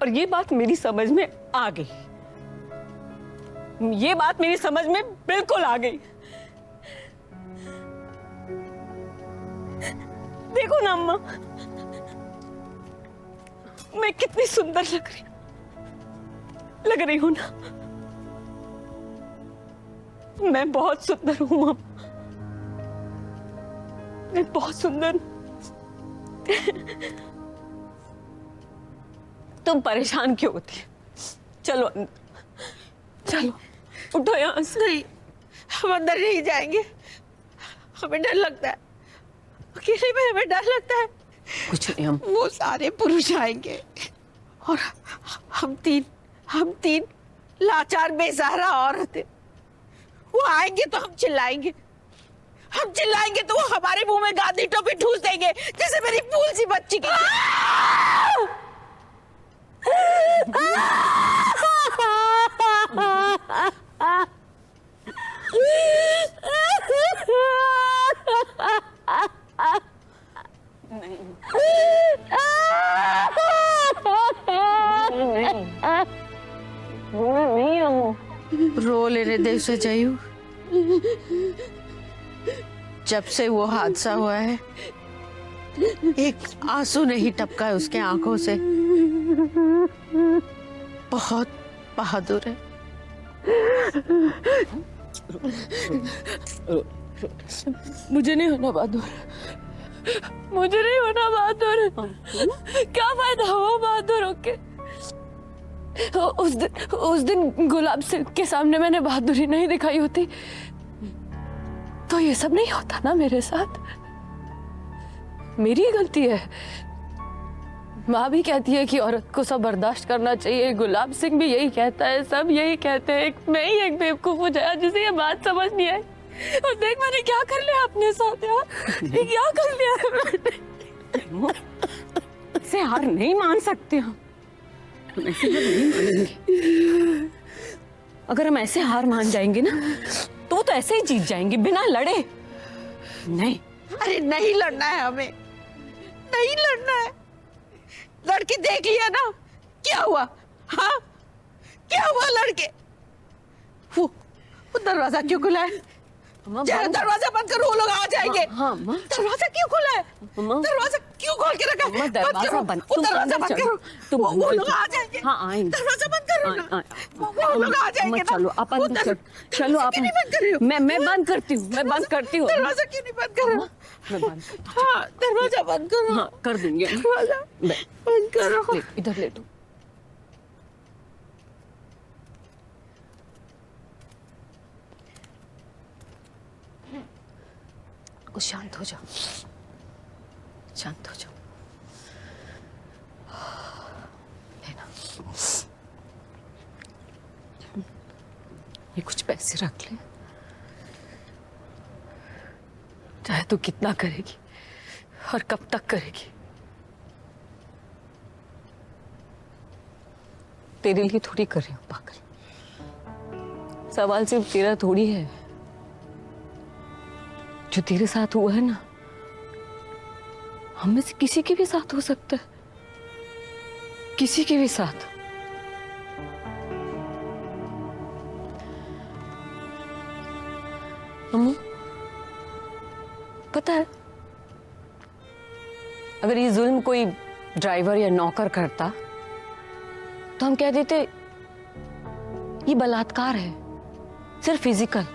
C: और ये बात मेरी समझ में आ गई। ये बात मेरी समझ में बिल्कुल आ गई। देखो ना अम्मा, मैं कितनी सुंदर लग रही हूं ना? मैं बहुत सुंदर हूं अम्मा, मैं बहुत सुंदर। तुम परेशान क्यों होती है? चलो अंदर, चलो उठो यहाँ से।
B: नहीं, हम अंदर नहीं जाएंगे, हमें डर लगता है, अकेले में हमें डर लगता है।
C: कुछ नहीं, हम
B: वो सारे पुरुष आएंगे और हम तीन लाचार बेसहारा औरतें, वो आएंगे तो हम चिल्लाएंगे तो वो हमारे मुंह में गांधी टोपी ठूस देंगे, जैसे मेरी फूल सी बच्ची की। रो लेने दे उसे जयू। जब से वो हादसा हुआ है, एक आंसू नहीं टपका है उसके आंखों से। बहुत बहादुर है।
J: मुझे नहीं होना बहादुर, मुझे नहीं होना बहादुर। क्या फायदा हो बहादुर होके? उस दिन गुलाब सिंह के सामने मैंने बहादुरी नहीं दिखाई होती तो ये सब नहीं होता ना मेरे साथ। मेरी गलती है। माँ भी कहती है कि औरत को सब बर्दाश्त करना चाहिए, गुलाब सिंह भी यही कहता है, सब यही कहते हैं। मैं ही एक बेवकूफ हो जाया जिसे ये बात समझ नहीं आई। और देख मैंने क्या कर लिया अपने साथ यार, ये क्या कर लिया।
C: इसे हार नहीं मान सकते हम, ऐसे हार नहीं मानेंगे। अगर हम ऐसे हार मान जाएंगे ना तो ऐसे ही जीत जाएंगे बिना लड़े। नहीं,
B: अरे नहीं लड़ना है हमें, नहीं लड़ना है। लड़के देख लिया ना, क्या हुआ? हाँ, क्या हुआ लड़के? वो दरवाजा क्यों खुला है?
C: अम्मा,
B: जरा
C: बंद-
B: दरवाजा बंद करो, वो लोग आ जाएंगे।
C: हाँ, अम्मा।
B: दरवाजा क्यों खुला है?
C: अम्मा।
B: दरवाजा क्यों खोल के रखा है?
C: अम्मा, दरवाजा
B: करो।
C: बंद-
B: वो
C: तुम
B: दरवाजा
C: अंदर
B: बंद
C: चलो।
B: करो।
C: तुम
B: वो
C: अंदर
B: लोग
C: चलो।
B: आ जाएंगे।
C: हाँ, आएंगे।
B: दरवाजा बंद करो ना। वो लोग आ जाएंगे ना।
C: चलो आप
B: वो
C: अंदर चलो।
B: दरवाजा
C: चलो आप
B: क्यों नहीं बंद कर रही हो?
C: मैं बंद करती हूँ, मैं बंद करती हूँ।
B: दरवाजा क्यों नहीं बंद कर रहे हो?
C: मैं बंद करती
B: हाँ, दरवाजा बंद करो।
C: हूँ। हाँ, कर देंगे।
B: दरवाजा
C: ले,
B: बंद करो।
C: ले, इधर लेटो। कुछ शांत हो जाओ, शांत हो जाओ। लेना, ये कुछ पैसे रख ले।
J: चाहे तो कितना करेगी और कब तक करेगी?
C: तेरे लिए थोड़ी कर रही हूँ पागल। सवाल सिर्फ तेरा थोड़ी है। जो तेरे साथ हुआ है ना, हम में से किसी के भी साथ हो सकता है, किसी के भी साथ। अम्मू, पता है, अगर ये जुल्म कोई ड्राइवर या नौकर करता तो हम कह देते ये बलात्कार है, सिर्फ फिजिकल।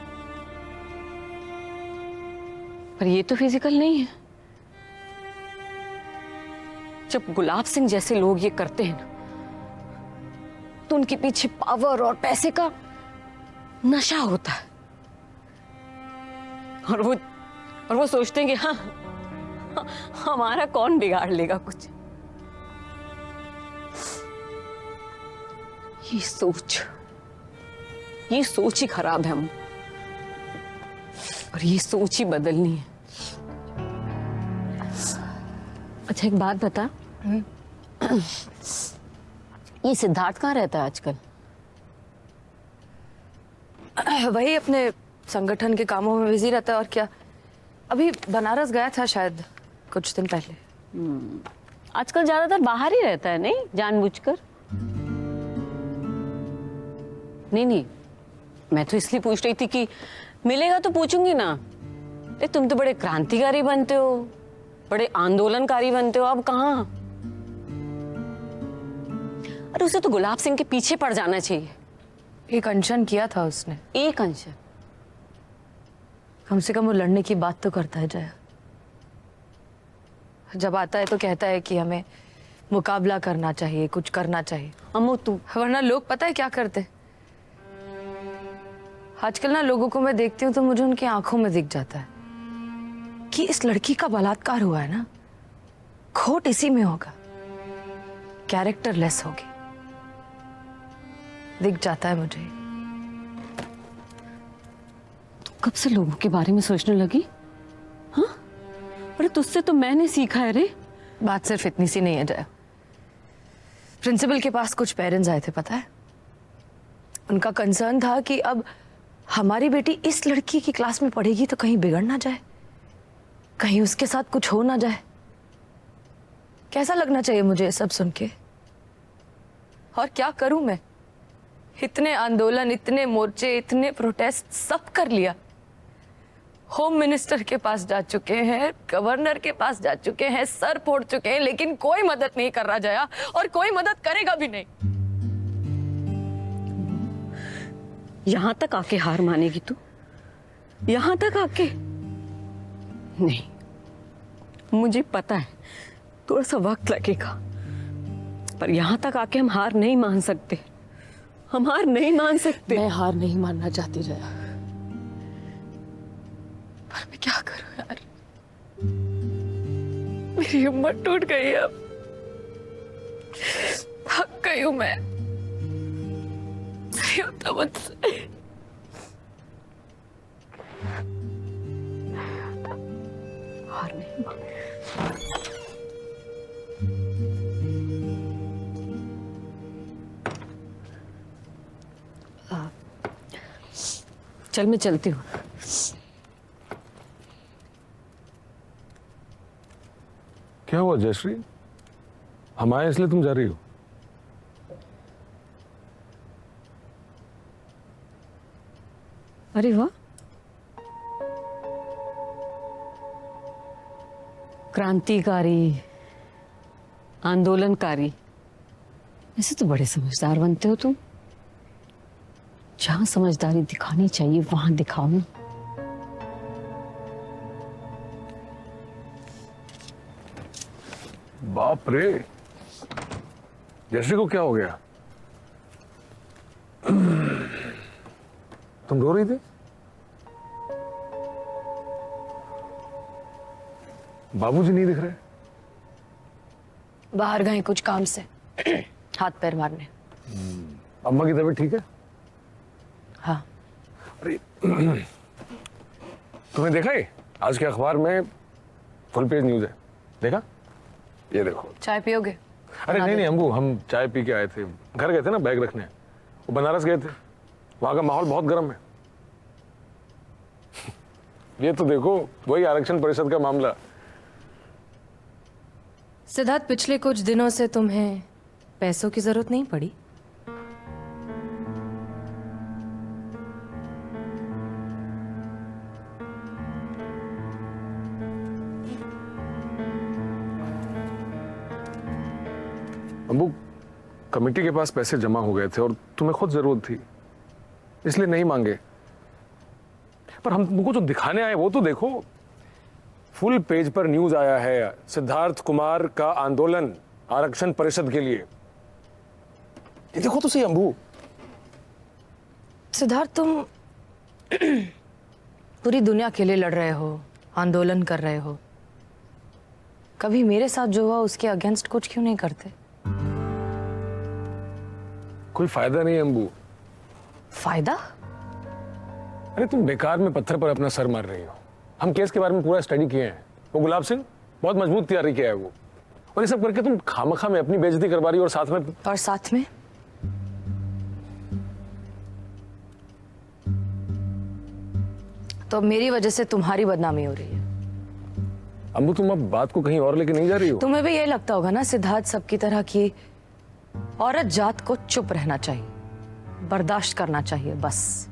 C: पर ये तो फिजिकल नहीं है। जब गुलाब सिंह जैसे लोग ये करते हैं ना, तो उनके पीछे पावर और पैसे का नशा होता है। और वो सोचते हैं कि हाँ, हमारा कौन बिगाड़ लेगा कुछ। ये सोच ही खराब है हम, और ये सोच ही बदलनी है। अच्छा, एक बात बता, ये सिद्धार्थ कहाँ रहता है आजकल?
J: वही अपने संगठन के कामों में बिजी रहता है, और क्या। अभी बनारस गया था शायद कुछ दिन पहले।
C: आजकल ज्यादातर बाहर ही रहता है, नहीं जानबूझकर? नहीं, मैं तो इसलिए पूछ रही थी कि मिलेगा तो पूछूंगी ना। तुम तो बड़े क्रांतिकारी बनते हो, बड़े आंदोलनकारी बनते हो, अब कहाँ? अरे उसे तो गुलाब सिंह के पीछे पड़ जाना चाहिए।
J: एक अनशन किया था उसने।
C: एक अनशन?
J: कम से कम वो लड़ने की बात तो करता है जया। जब आता है तो कहता है कि हमें मुकाबला करना चाहिए, कुछ करना चाहिए।
C: अम्मू तू,
J: वरना लोग पता है क्या करते? आजकल ना लोगों को मैं देखती हूँ तो मुझे उनकी आंखों में दिख जाता है कि इस लड़की का बलात्कार हुआ है ना, खोट इसी में होगा, कैरेक्टरलेस होगी। दिख जाता है मुझे।
C: तू कब से लोगों के बारे में सोचने लगी? हाँ, अरे तुझसे तो मैंने सीखा है रे।
J: बात सिर्फ इतनी सी नहीं है जया। प्रिंसिपल के पास कुछ पेरेंट्स आए थे, पता है। उनका कंसर्न था कि अब हमारी बेटी इस लड़की की क्लास में पढ़ेगी तो कहीं बिगड़ ना जाए, कहीं उसके साथ कुछ हो ना जाए। कैसा लगना चाहिए मुझे ये सब सुन के? और क्या करूं मैं? इतने आंदोलन, इतने मोर्चे, इतने प्रोटेस्ट सब कर लिया। होम मिनिस्टर के पास जा चुके हैं, गवर्नर के पास जा चुके हैं, सर फोड़ चुके हैं, लेकिन कोई मदद नहीं कर रहा जया, और कोई मदद करेगा भी नहीं।
C: यहां तक आके हार मानेगी तू? यहां तक आके? नहीं, मुझे पता है थोड़ा सा वक्त लगेगा, पर यहां तक आके हम हार नहीं मान सकते। हम हार नहीं मान सकते।
J: मैं हार नहीं मानना चाहती जया, पर मैं क्या करूं यार? मेरी हिम्मत टूट गई है अब। थक गई हूं मैं। नहीं होता मुझसे।
C: हार नहीं मान। चल मैं चलती हूँ।
E: क्या हुआ जयश्री? हम आए इसलिए तुम जा रही हो?
C: अरे वाह, क्रांतिकारी, आंदोलनकारी, ऐसे तो बड़े समझदार बनते हो तुम। जहां समझदारी दिखानी चाहिए वहां दिखाओ ना।
E: बाप रे, जैसे को क्या हो गया? तुम रो रही थी? बाबूजी नहीं दिख रहे?
G: बाहर गए कुछ काम से, हाथ पैर मारने।
E: अम्मा की तबीयत ठीक है?
G: हाँ।
E: अरे तुमने देखा है आज के अखबार में फुल पेज न्यूज है, देखा? ये देखो।
G: चाय पियोगे?
E: अरे नहीं अम्बू, हम चाय पी के आए थे, घर गए थे ना बैग रखने, वो बनारस गए थे, वहां का माहौल बहुत गर्म है। ये तो देखो वही आरक्षण परिषद का मामला।
J: सिद्धार्थ, पिछले कुछ दिनों से तुम्हें पैसों की जरूरत नहीं पड़ी?
E: अम्बू, कमेटी के पास पैसे जमा हो गए थे और तुम्हें खुद जरूरत थी, इसलिए नहीं मांगे। पर हम तुमको जो दिखाने आए वो तो देखो। फुल पेज पर न्यूज आया है, सिद्धार्थ कुमार का आंदोलन आरक्षण परिषद के लिए। ये देखो तो सही अम्बू।
G: सिद्धार्थ, तुम पूरी दुनिया के लिए लड़ रहे हो, आंदोलन कर रहे हो, कभी मेरे साथ जो हुआ उसके अगेंस्ट कुछ क्यों नहीं करते?
E: कोई फायदा नहीं अम्बू।
G: फायदा?
E: अरे तुम बेकार में पत्थर पर अपना सर मार रही हो। हम केस के बारे में पूरा स्टडी किए हैं, वो गुलाब सिंह बहुत मजबूत तैयारी किया है वो, और ये सब करके तुम खामखा में अपनी बेइज्जती करवा रही हो। और साथ में
G: तो अब मेरी वजह से तुम्हारी बदनामी हो रही है।
E: अम्बू, तुम अब बात को कहीं और लेके नहीं जा रही हो?
G: तुम्हें भी यही लगता होगा ना सिद्धार्थ, सबकी तरह की औरत जात को चुप रहना चाहिए, बर्दाश्त करना चाहिए बस।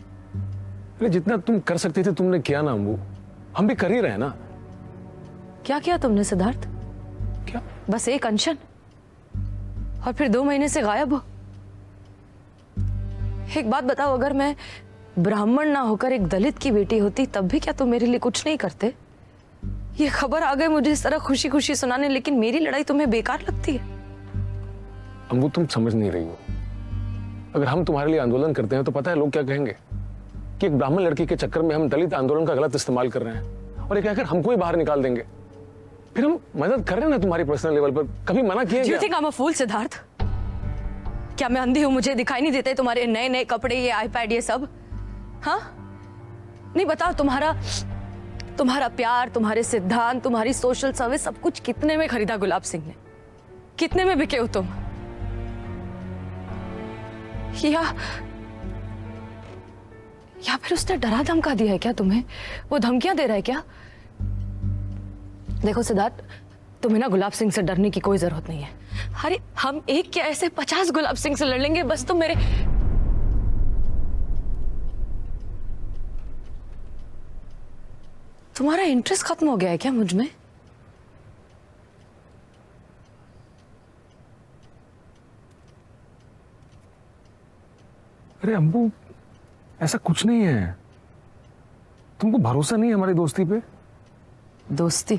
E: अरे जितना तुम कर सकती थी तुमने किया ना अम्बू, हम भी कर ही रहे ना।
G: क्या किया तुमने सिद्धार्थ?
E: क्या?
G: बस एक अनशन, और फिर 2 महीने से गायब हो। एक बात बताओ, अगर मैं ब्राह्मण ना होकर एक दलित की बेटी होती तब भी क्या तुम मेरे लिए कुछ नहीं करते? ये खबर आ गई मुझे इस तरह खुशी खुशी सुनाने, लेकिन मेरी लड़ाई तुम्हें बेकार लगती है?
E: अम्बू, तुम समझ नहीं रही हो। अगर हम तुम्हारे लिए आंदोलन करते हैं तो पता है लोग क्या कहेंगे, कि एक ब्राह्मण लड़की के चक्कर में हम दलित आंदोलन का गलत इस्तेमाल कर रहे हैं, और ये कहकर हमको ही बाहर निकाल देंगे। फिर हम मदद कर रहे हैं ना तुम्हारी पर्सनल लेवल पर, कभी मना किया?
G: Do you think I'm a fool, Siddharth? क्या मैं अंधी हूं, मुझे दिखाई नहीं देते तुम्हारे नए नए कपड़े, ये आईपैड, ये सब? हाँ नहीं, बताओ, तुम्हारा प्यार, तुम्हारे सिद्धांत, तुम्हारी सोशल सर्विस, सब कुछ कितने में खरीदा गुलाब सिंह ने? कितने में बिके हो तुम? या फिर उसने डरा धमका दिया है क्या तुम्हें? वो धमकियां दे रहा है क्या? देखो सिद्धार्थ, तुम्हें ना गुलाब सिंह से डरने की कोई जरूरत नहीं है। अरे हम एक क्या ऐसे 50 गुलाब सिंह से लड़ लेंगे, बस तुम मेरे तुम्हारा इंटरेस्ट खत्म हो गया है क्या मुझ में?
E: अरे अम्बू, ऐसा कुछ नहीं है। तुमको भरोसा नहीं है हमारी दोस्ती पे?
G: दोस्ती?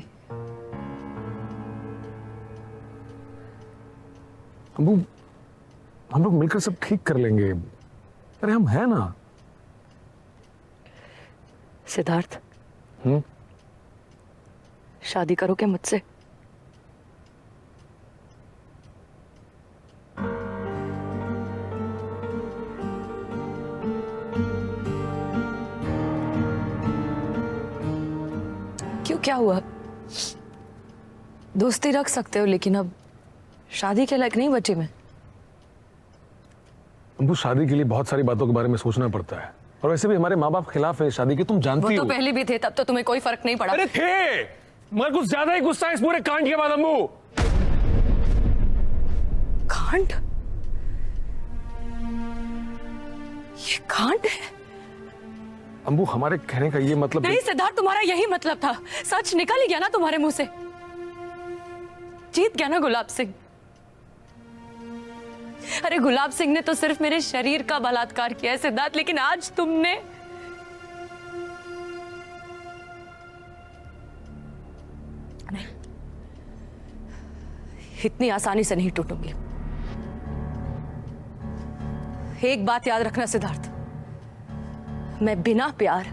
E: अम्बू, हम लोग मिलकर सब ठीक कर लेंगे। अरे हम हैं ना।
G: सिद्धार्थ, शादी करोगे मुझसे? क्यों, क्या हुआ? दोस्ती रख सकते हो, लेकिन अब शादी के लायक नहीं बची मैं।
E: अम्बू, शादी के लिए बहुत सारी बातों के बारे में सोचना पड़ता है, और वैसे भी हमारे माँ बाप खिलाफ है शादी के, तुम जानती हो।
G: वो तो पहले भी थे, तब तो तुम्हें कोई फर्क नहीं पड़ा।
E: अरे थे, मगर कुछ ज्यादा ही गुस्सा है इस पूरे कांड के बाद अम्बू।
G: कांड? ये कांड है?
E: अम्बू, हमारे कहने का ये मतलब
G: नहीं सिद्धार्थ, तुम्हारा यही मतलब था। सच निकल ही गया ना तुम्हारे मुंह से।
J: जीत गया ना गुलाब सिंह। अरे गुलाब सिंह ने तो सिर्फ मेरे शरीर का बलात्कार किया है सिद्धार्थ, लेकिन आज तुमने नहीं, इतनी आसानी से नहीं टूटूंगी। एक बात याद रखना सिद्धार्थ, मैं बिना प्यार,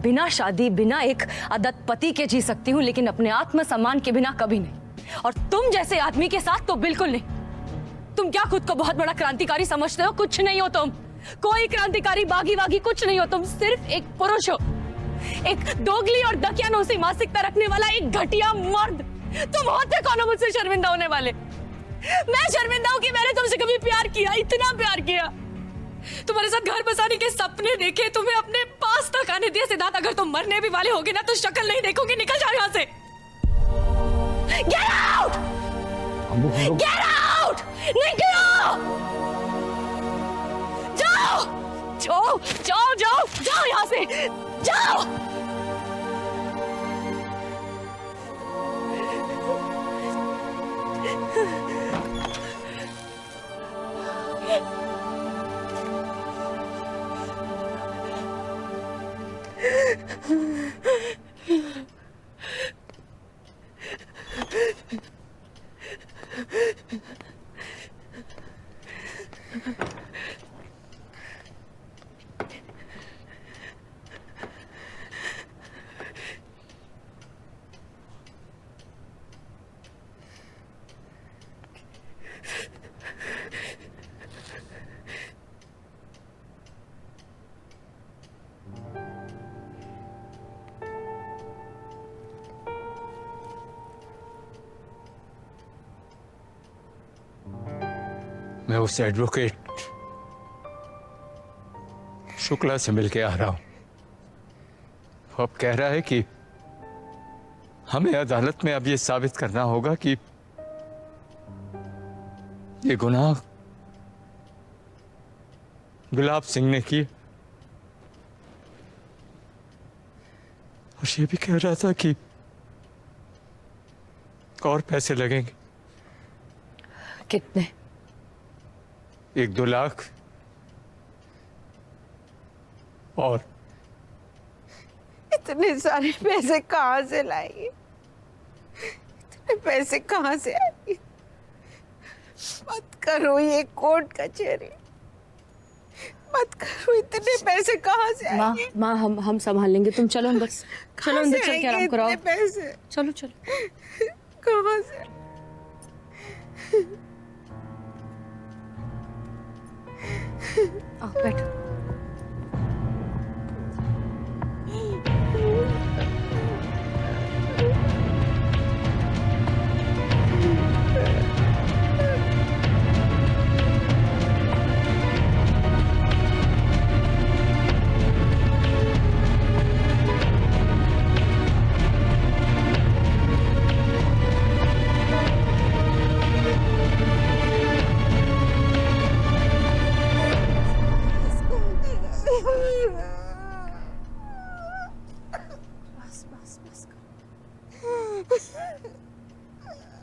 J: बिना शादी, बिना एक आदत पति के जी सकती हूं, लेकिन अपने आत्मसम्मान के बिना कभी नहीं। और तुम जैसे आदमी के साथ तो बिल्कुल नहीं। तुम क्या खुद को बहुत बड़ा क्रांतिकारी समझते हो? कुछ नहीं हो तुम, कोई क्रांतिकारी बागी वागी कुछ नहीं हो। तुम सिर्फ एक पुरुष हो, एक दोगली और दकियानूसी मानसिकता रखने वाला एक घटिया मर्द। तुम होते कौन हो मुझसे शर्मिंदा होने वाले? मैं शर्मिंदा हूं कि मैंने तुमसे कभी प्यार किया, इतना प्यार किया, तुम्हारे साथ घर बसाने के सपने देखे, तुम्हें अपने पास तक आने दिया। सिद्धार्थ, अगर तुम मरने भी वाले होगे ना तो शक्ल नहीं देखोगे, निकल जाओ यहाँ से। Get out! Get out! निकलो! जाओ! जाओ! जाओ! जाओ! जाओ यहाँ से! जाओ!
F: मैं उस एडवोकेट शुक्ला से मिलके आ रहा हूं। वो अब कह रहा है कि हमें अदालत में अब ये साबित करना होगा कि ये गुनाह गुलाब सिंह ने किया। और ये भी कह रहा था कि और पैसे लगेंगे।
J: कितने?
F: 1-2 लाख। और
B: इतने सारे पैसे कहाँ से लाएंगे? इतने पैसे कहाँ से आएंगे? मत करो ये कोर्ट कचहरी, मत करो। इतने पैसे कहाँ से
J: माँ,
B: आएंगे?
J: माँ हम संभाल लेंगे, तुम चलो बस, चलो अंदर चल के आराम कराओ।
B: इतने पैसे
J: चलो चलो,
B: कहाँ से?
J: आओ बैठो।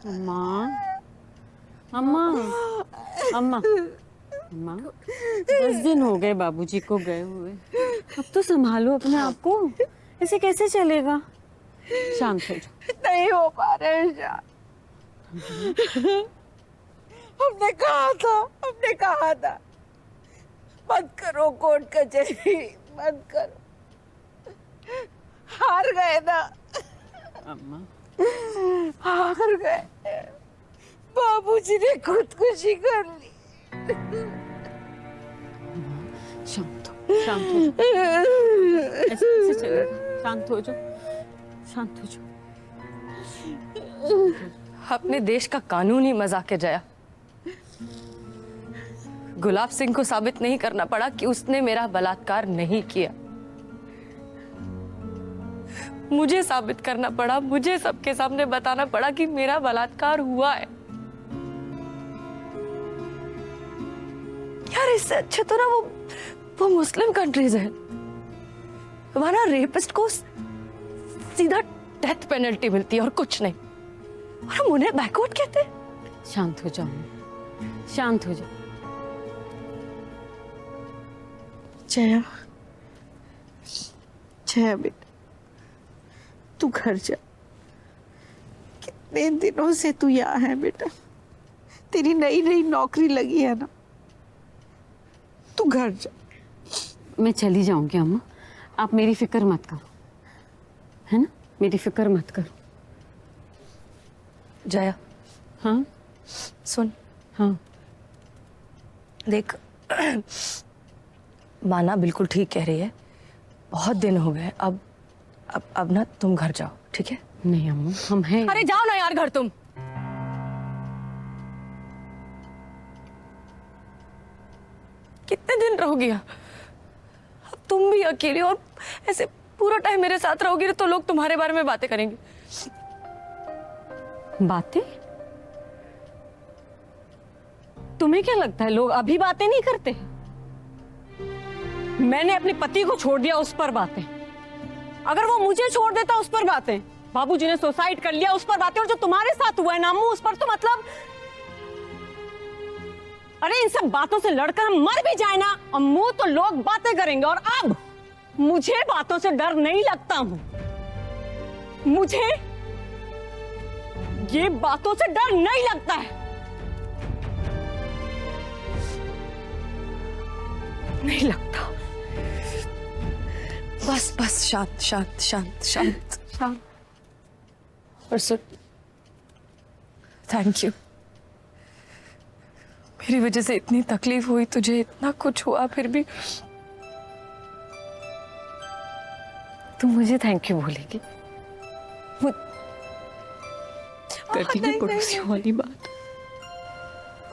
J: अम्मा, अम्मा, अम्मा, अम्मा, 10 दिन हो गए बाबूजी को गए हुए। अब तो संभालो अपने आप को, ऐसे कैसे चलेगा? शांत हो जाओ।
B: नहीं हो पा रहे हैं शांत। हमने कहा था मत करो कोर्ट कचहरी, मत करो। हार गए ना
C: अम्मा,
B: हार गए। बाबूजी ने खुदकुशी कर ली।
C: शांत हो, शांत हो जाओ। ऐसे कैसे चलेगा? शांत हो जाओ, शांत हो जाओ।
J: अपने देश का कानून ही मजाक है जया। गुलाब सिंह को साबित नहीं करना पड़ा कि उसने मेरा बलात्कार नहीं किया। मुझे साबित करना पड़ा, मुझे सबके सामने बताना पड़ा कि मेरा बलात्कार हुआ है। यार इससे अच्छा तो ना वो मुस्लिम कंट्रीज है, वहां ना रेपिस्ट को सीधा डेथ पेनल्टी मिलती है और कुछ नहीं।
G: और हम उन्हें बैकवर्ड कहते हैं।
C: शांत हो जाओ अम्मा, शांत हो जाओ।
B: जया, जया बेटा, तू घर जा। कितने दिनों से तू यहाँ है बेटा, तेरी नई नई नौकरी लगी है ना, तू घर जा।
C: मैं चली जाऊंगी अम्मा, आप मेरी फिक्र मत करो, है ना, मेरी फिक्र मत करो।
G: जया,
C: हाँ
G: सुन,
C: हाँ
G: देख माना बिल्कुल ठीक कह रही है, बहुत दिन हो गए। अब ना तुम घर जाओ, ठीक है?
C: नहीं अम्मा, हम हैं।
G: अरे जाओ ना यार घर तुम। कितने दिन रहोगी यहाँ? अब तुम भी अकेले और ऐसे पूरा टाइम मेरे साथ रहोगी तो लोग तुम्हारे बारे में बातें करेंगे।
C: बातें? तुम्हें क्या लगता है लोग अभी बातें नहीं करते? मैंने अपने पति को छोड़ दिया, उस पर बातें। अगर वो मुझे छोड़ देता, उस पर बातें। बाबूजी ने सुसाइड कर लिया, उस पर बातें। और जो तुम्हारे साथ हुआ है ना अम्मू, उस पर तो मतलब, अरे इन सब बातों से लड़कर हम मर भी जाए ना अम्मू, तो लोग बातें करेंगे। और अब मुझे बातों से डर नहीं लगता हूं, मुझे ये बातों से डर नहीं लगता है।
G: नहीं लगता। बस बस शांत शांत शांत शांत शांत। और सुन, थैंक यू। मेरी वजह से इतनी तकलीफ हुई तुझे, इतना कुछ हुआ, फिर भी
C: तुम मुझे थैंक यू बोलेगी? वो कर देगी पड़ोसियों वाली बात।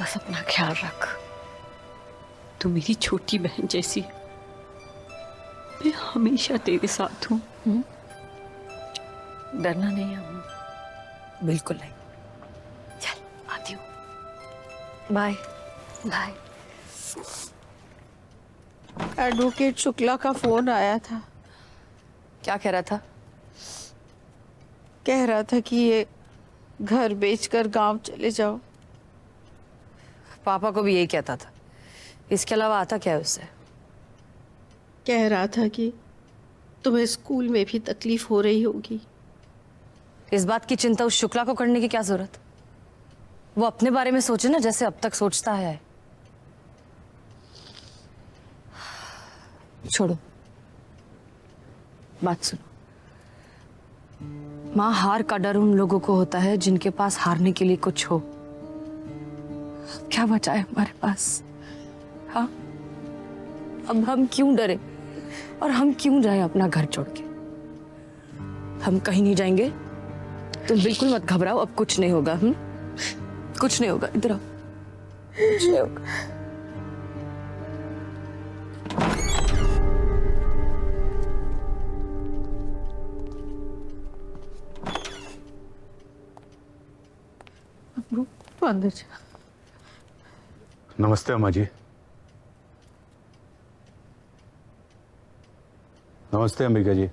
C: बस अपना ख्याल रख, तू मेरी छोटी बहन जैसी है, मैं हमेशा तेरे साथ हूँ। डरना नहीं है अम्मा।
G: बिल्कुल नहीं।
C: चल आती हूँ।
G: Bye
C: bye.
B: एडवोकेट शुक्ला का फोन आया था,
G: क्या कह रहा था?
B: कह रहा था कि ये घर बेचकर गांव चले जाओ।
G: पापा को भी यही कहता था। इसके अलावा आता क्या है उससे?
B: कह रहा था कि तुम्हें स्कूल में भी तकलीफ हो रही होगी।
G: इस बात की चिंता उस शुक्ला को करने की क्या जरूरत? वो अपने बारे में सोचे ना, जैसे अब तक सोचता है। छोड़ो, बात सुनो। माँ, हार का डर उन लोगों को होता है जिनके पास हारने के लिए कुछ हो। क्या बचा है हमारे पास? हाँ, अब हम क्यों डरे और हम क्यों जाए अपना घर छोड़ के? हम कहीं नहीं जाएंगे। तुम बिल्कुल मत घबराओ, अब कुछ नहीं होगा। कुछ नहीं होगा, इधर आओ। कुछ नहीं होगा।
B: तो अंदर जा।
F: नमस्ते अम्मा जी। नमस्ते अंबिका जी।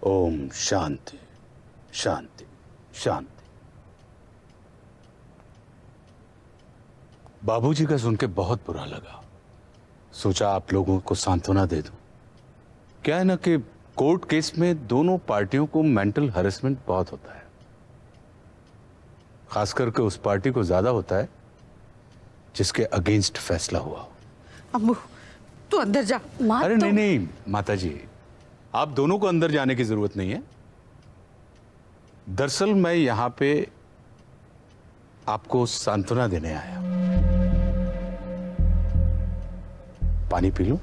F: ओम शांति शांति शांति। बाबूजी का सुन के बहुत बुरा लगा, सोचा आप लोगों को सांत्वना दे दूं। क्या है ना कि कोर्ट केस में दोनों पार्टियों को मेंटल हैरेसमेंट बहुत होता है, खास करके उस पार्टी को ज्यादा होता है जिसके अगेंस्ट फैसला हुआ हो।
B: अम्मू, तू अंदर जा।
F: अरे नहीं नहीं माता जी, आप दोनों को अंदर जाने की जरूरत नहीं है। दरअसल मैं यहां पे आपको सांत्वना देने आया। पानी पी लूं?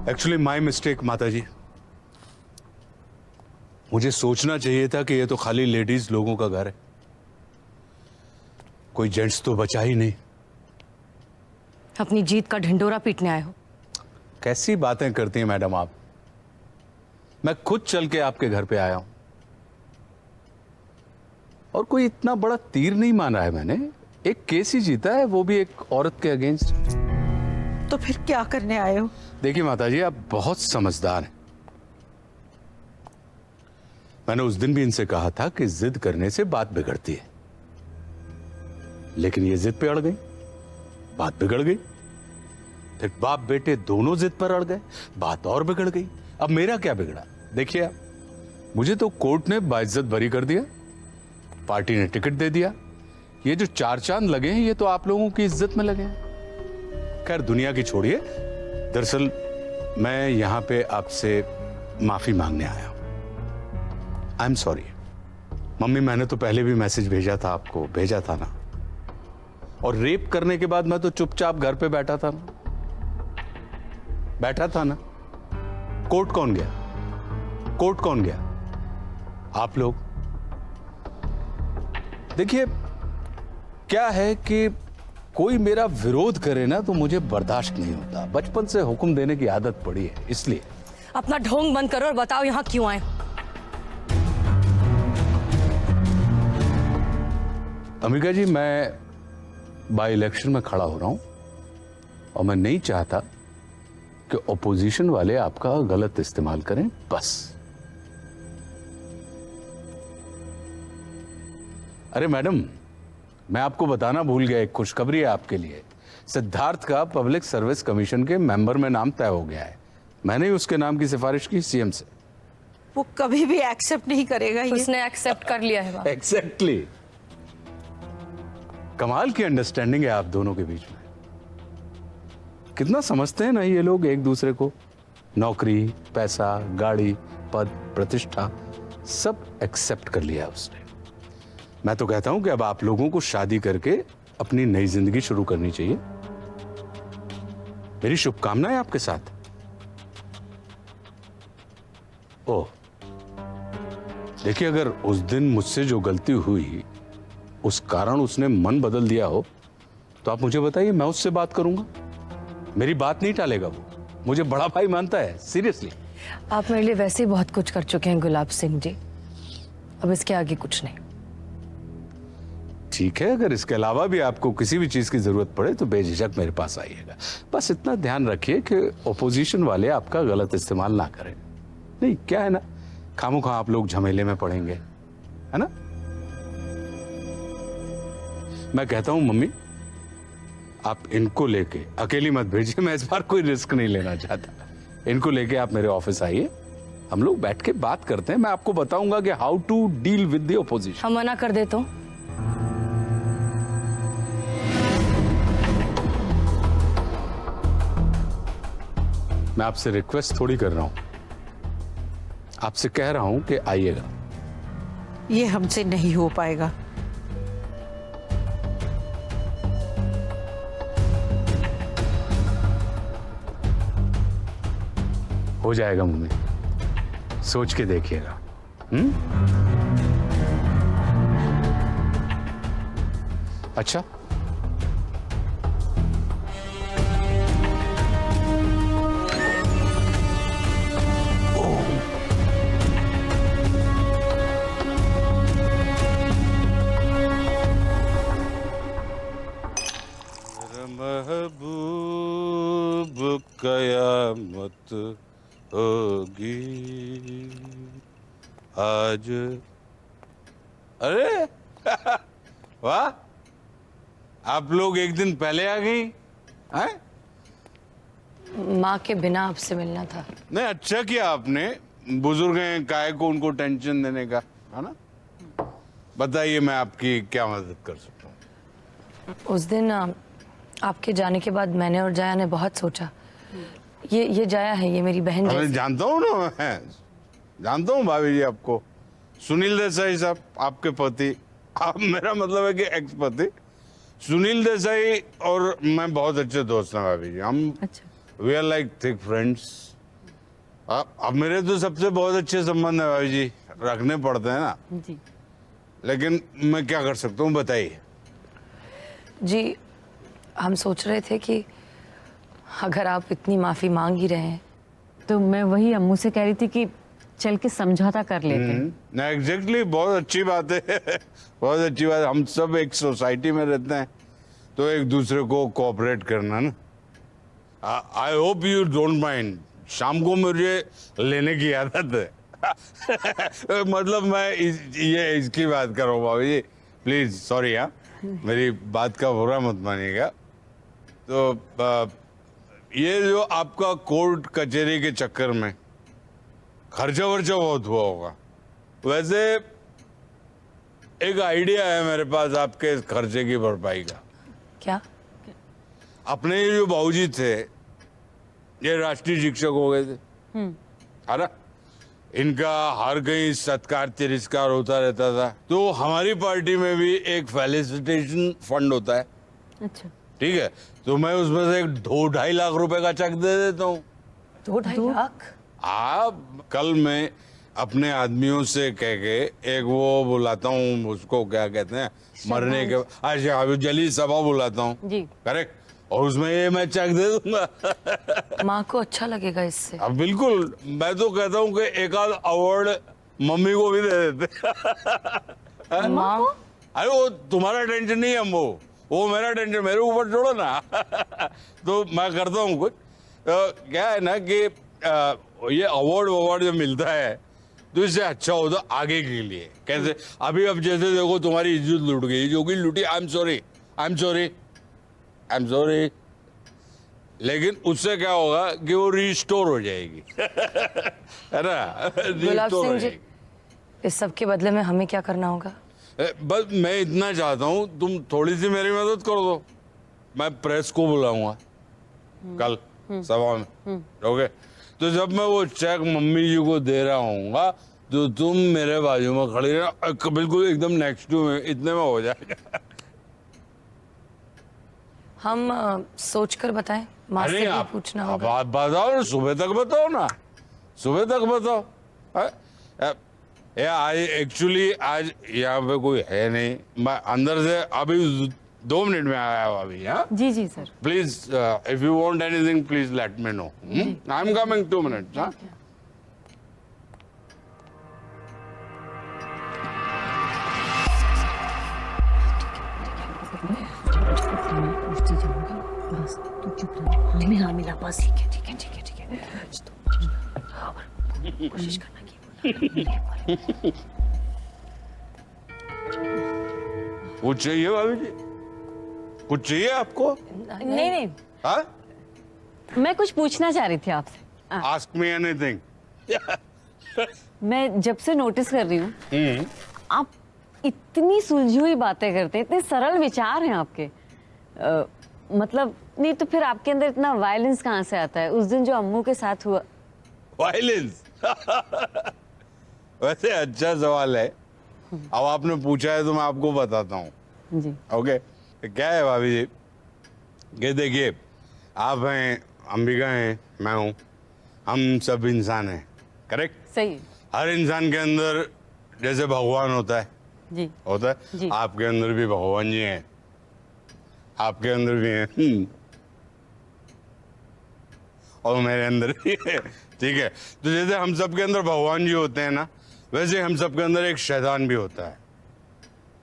F: एक्चुअली माई मिस्टेक माता जी। मुझे सोचना चाहिए था कि ये तो खाली लेडीज लोगों का घर है, कोई जेंट्स तो बचा ही नहीं।
G: अपनी जीत का ढिंडोरा पीटने आए हो।
F: कैसी बातें करती हैं मैडम आप। मैं खुद चल के आपके घर पे आया हूं और कोई इतना बड़ा तीर नहीं मारा है मैंने। एक केस ही जीता है, वो भी एक औरत के अगेंस्ट।
B: तो फिर क्या करने आए हो?
F: देखिए माताजी, आप बहुत समझदार हैं। मैंने उस दिन भी इनसे कहा था कि जिद करने से बात बिगड़ती है, लेकिन ये जिद पे अड़ गई, बात बिगड़ गई। फिर बाप बेटे दोनों जिद पर अड़ गए, बात और बिगड़ गई। अब मेरा क्या बिगड़ा? देखिए आप, मुझे तो कोर्ट ने बाइज्जत बरी कर दिया, पार्टी ने टिकट दे दिया। ये जो 4 चांद लगे हैं, ये तो आप लोगों की इज्जत में लगे हैं। खैर दुनिया की छोड़िए, दरअसल मैं यहां पे आपसे माफी मांगने आया हूं। आई एम सॉरी मम्मी, मैंने तो पहले भी मैसेज भेजा था आपको, भेजा था ना। और रेप करने के बाद मैं तो चुपचाप घर पे बैठा था ना, कोर्ट कौन गया? कोर्ट कौन गया? आप लोग। देखिए क्या है कि कोई मेरा विरोध करे ना तो मुझे बर्दाश्त नहीं होता। बचपन से हुक्म देने की आदत पड़ी है, इसलिए।
G: अपना ढोंग बंद करो और बताओ यहाँ क्यों आए हो।
F: अम्बिका जी, मैं बाई इलेक्शन में खड़ा हो रहा हूं और मैं नहीं चाहता कि ओपोजिशन वाले आपका गलत इस्तेमाल करें, बस। अरे मैडम, मैं आपको बताना भूल गया, एक खुशखबरी है आपके लिए। सिद्धार्थ का पब्लिक सर्विस कमीशन के मेंबर में नाम तय हो गया है। मैंने ही उसके नाम की सिफारिश की सीएम से।
B: वो कभी भी एक्सेप्ट नहीं करेगा ये।
G: उसने एक्सेप्ट कर लिया है बाप।
F: एग्जैक्टली। कमाल की अंडरस्टैंडिंग है आप दोनों के बीच में। कितना समझते हैं ना ये लोग एक दूसरे को। नौकरी, पैसा, गाड़ी, पद, प्रतिष्ठा सब एक्सेप्ट कर लिया उसने। मैं तो कहता हूं कि अब आप लोगों को शादी करके अपनी नई जिंदगी शुरू करनी चाहिए। मेरी शुभकामनाएं आपके साथ। ओह, देखिए, अगर उस दिन मुझसे जो गलती हुई उस कारण उसने मन बदल दिया हो तो आप मुझे बताइए, मैं उससे बात करूंगा। मेरी बात नहीं टालेगा वो, मुझे बड़ा भाई मानता है, सीरियसली।
G: आप मेरे लिए वैसे ही बहुत कुछ कर चुके हैं गुलाब सिंह जी, अब इसके आगे कुछ नहीं।
F: ठीक है, अगर इसके अलावा भी आपको किसी भी चीज की जरूरत पड़े तो बेझिझक मेरे पास आइएगा। बस इतना ध्यान रखिए कि ओपोजिशन वाले आपका गलत इस्तेमाल ना करें। नहीं, क्या है ना, खामोखा आप लोग झमेले में पड़ेंगे, है ना। मैं कहता हूं मम्मी, आप इनको लेके अकेली मत भेजिए, मैं इस बार कोई रिस्क नहीं लेना चाहता। इनको लेके आप मेरे ऑफिस आइए, हम लोग बैठ के बात करते हैं। मैं आपको बताऊंगा कि how to deal with the opposition.
G: हम मना कर दे तो?
F: मैं आपसे रिक्वेस्ट थोड़ी कर रहा हूं, आपसे कह रहा हूं कि आइएगा।
B: ये हमसे नहीं हो पाएगा।
F: हो जाएगा मम्मी, सोच के देखिएगा। अच्छा, महबूब कयामत होगी आज। अरे वाह, आप लोग एक दिन पहले आ गई हैं?
G: माँ के बिना आपसे मिलना था।
F: नहीं, अच्छा किया आपने। बुजुर्ग हैं, काहे को उनको टेंशन देने का, है ना। बताइए, मैं आपकी क्या मदद कर सकता हूँ?
G: उस दिन आपके जाने के बाद मैंने और जाया ने बहुत सोचा। ये जाया है, ये मेरी बहन
F: अरे
G: जैसी।
F: जानता हूँ ना, मैं जानता हूँ भाभी जी आपको। सुनील देसाई साहब आपके पति, आप मेरा मतलब है कि एक्स पति। सुनील देसाई और मैं बहुत अच्छे दोस्त हैं भाभी जी। हम we are like thick friends, अब मेरे तो सबसे बहुत अच्छे संबंध है भाभी जी, रखने पड़ते हैं ना
C: जी
F: लेकिन मैं क्या कर सकता हूँ बताइए।
G: जी हम सोच रहे थे कि अगर आप इतनी माफी मांग ही रहे हैं
C: तो मैं वही अम्मू से कह रही थी कि चल के समझौता कर लेते हैं।
F: ना एग्जैक्टली, बहुत अच्छी बात है बहुत अच्छी बात है। हम सब एक सोसाइटी में रहते हैं तो एक दूसरे को कोऑपरेट करना ना। I hope you don't mind, शाम को मुझे लेने की आदत है मतलब मैं इसकी बात कर रहा हूँ भाभी जी, प्लीज सॉरी। हाँ मेरी बात का बुरा मत मानिएगा। तो ये जो आपका कोर्ट कचहरी के चक्कर में खर्चा वर्चा बहुत हुआ होगा, वैसे एक आइडिया है मेरे पास आपके इस खर्चे की भरपाई का।
G: क्या?
F: अपने ये जो बाबूजी थे ये राष्ट्रीय शिक्षक हो गए थे, है ना? इनका हर कहीं सत्कार तिरस्कार होता रहता था, तो हमारी पार्टी में भी एक फेलिसिटेशन फंड होता है।
C: अच्छा
F: ठीक है, तो मैं उसमें से 2-2.5 लाख रुपए का चेक दे देता हूँ।
G: 2-2.5 लाख?
F: आप कल मैं अपने आदमियों से कह के एक वो बुलाता हूँ, उसको क्या कहते हैं मरने के, अच्छा अभी जली सभा बुलाता हूँ
C: जी
F: करेक्ट, और उसमें ये मैं चेक दे दूंगा
G: माँ को अच्छा लगेगा इससे।
F: अब बिल्कुल, मैं तो कहता हूँ कि एक आध अवार्ड मम्मी को भी दे देते
G: माँ
F: अरे वो तुम्हारा टेंशन नहीं है, वो मेरा टेंशन, मेरे ऊपर छोड़ो ना तो मैं करता हूँ कुछ। क्या है ना कि ये अवार्ड जो मिलता है तो इससे अच्छा होता आगे के लिए। कैसे? अभी अब जैसे देखो तुम्हारी इज्जत लूट गई, जो कि लूटी, आई एम सॉरी, लेकिन उससे क्या होगा कि वो रिस्टोर हो जाएगी है ना?
G: गुलाब
F: Restore हो
G: सिंह जी,
F: जाएगी।
G: इस सब के बदले में हमें क्या करना होगा?
F: बस मैं इतना चाहता हूँ तुम थोड़ी सी मेरी मदद कर दो। मैं प्रेस को बुलाऊंगा कल सभा में, ओके? तो जब मैं वो चेक मम्मी जी को दे रहा हूँ तो तुम मेरे बाजू में खड़ी रहना, बिल्कुल एकदम नेक्स्ट टू में, इतने में हो जाएगा।
G: हम सोचकर बताएं, माँ से भी पूछना होगा।
F: आप बताओ ना, सुबह तक बताओ ना, सुबह तक बताओ। आज एक्चुअली आज यहाँ पे कोई है नहीं, मैं अंदर से अभी 2 मिनट में आया हूँ अभी। हाँ
C: जी जी sir.
F: Please if you want anything please let me know. I am coming 2 minutes. हाँ
G: हाँ मेरा बस ठीक है और कोशिश करना कि
F: कुछ चाहिए भाभी जी? कुछ चाहिए आपको?
C: नहीं
F: हाँ?
C: मैं कुछ पूछना चाह रही थी आपसे।
F: Ask me anything.
C: मैं जब से नोटिस कर रही हूँ आप इतनी सुलझी हुई बातें करते हैं, इतने सरल विचार हैं आपके। मतलब नहीं तो फिर आपके अंदर इतना वायलेंस कहाँ से आता है? उस दिन जो अम्मू के साथ हुआ।
F: वायलेंस? वैसे अच्छा सवाल है, अब आपने पूछा है तो मैं आपको बताता हूँ।
C: जी
F: ओके, क्या है भाभी जी कि देखिए, आप हैं, अंबिका हैं, मैं हूँ, हम सब इंसान हैं, करेक्ट?
C: सही है।
F: हर इंसान के अंदर जैसे भगवान होता है,
C: जी
F: होता
C: जी।
F: है, आपके अंदर भी भगवान जी हैं, आपके अंदर भी हैं और मेरे अंदर भी है। ठीक है, तो जैसे हम सब के अंदर भगवान जी होते हैं ना, वैसे हम सब के अंदर एक शैतान भी होता है,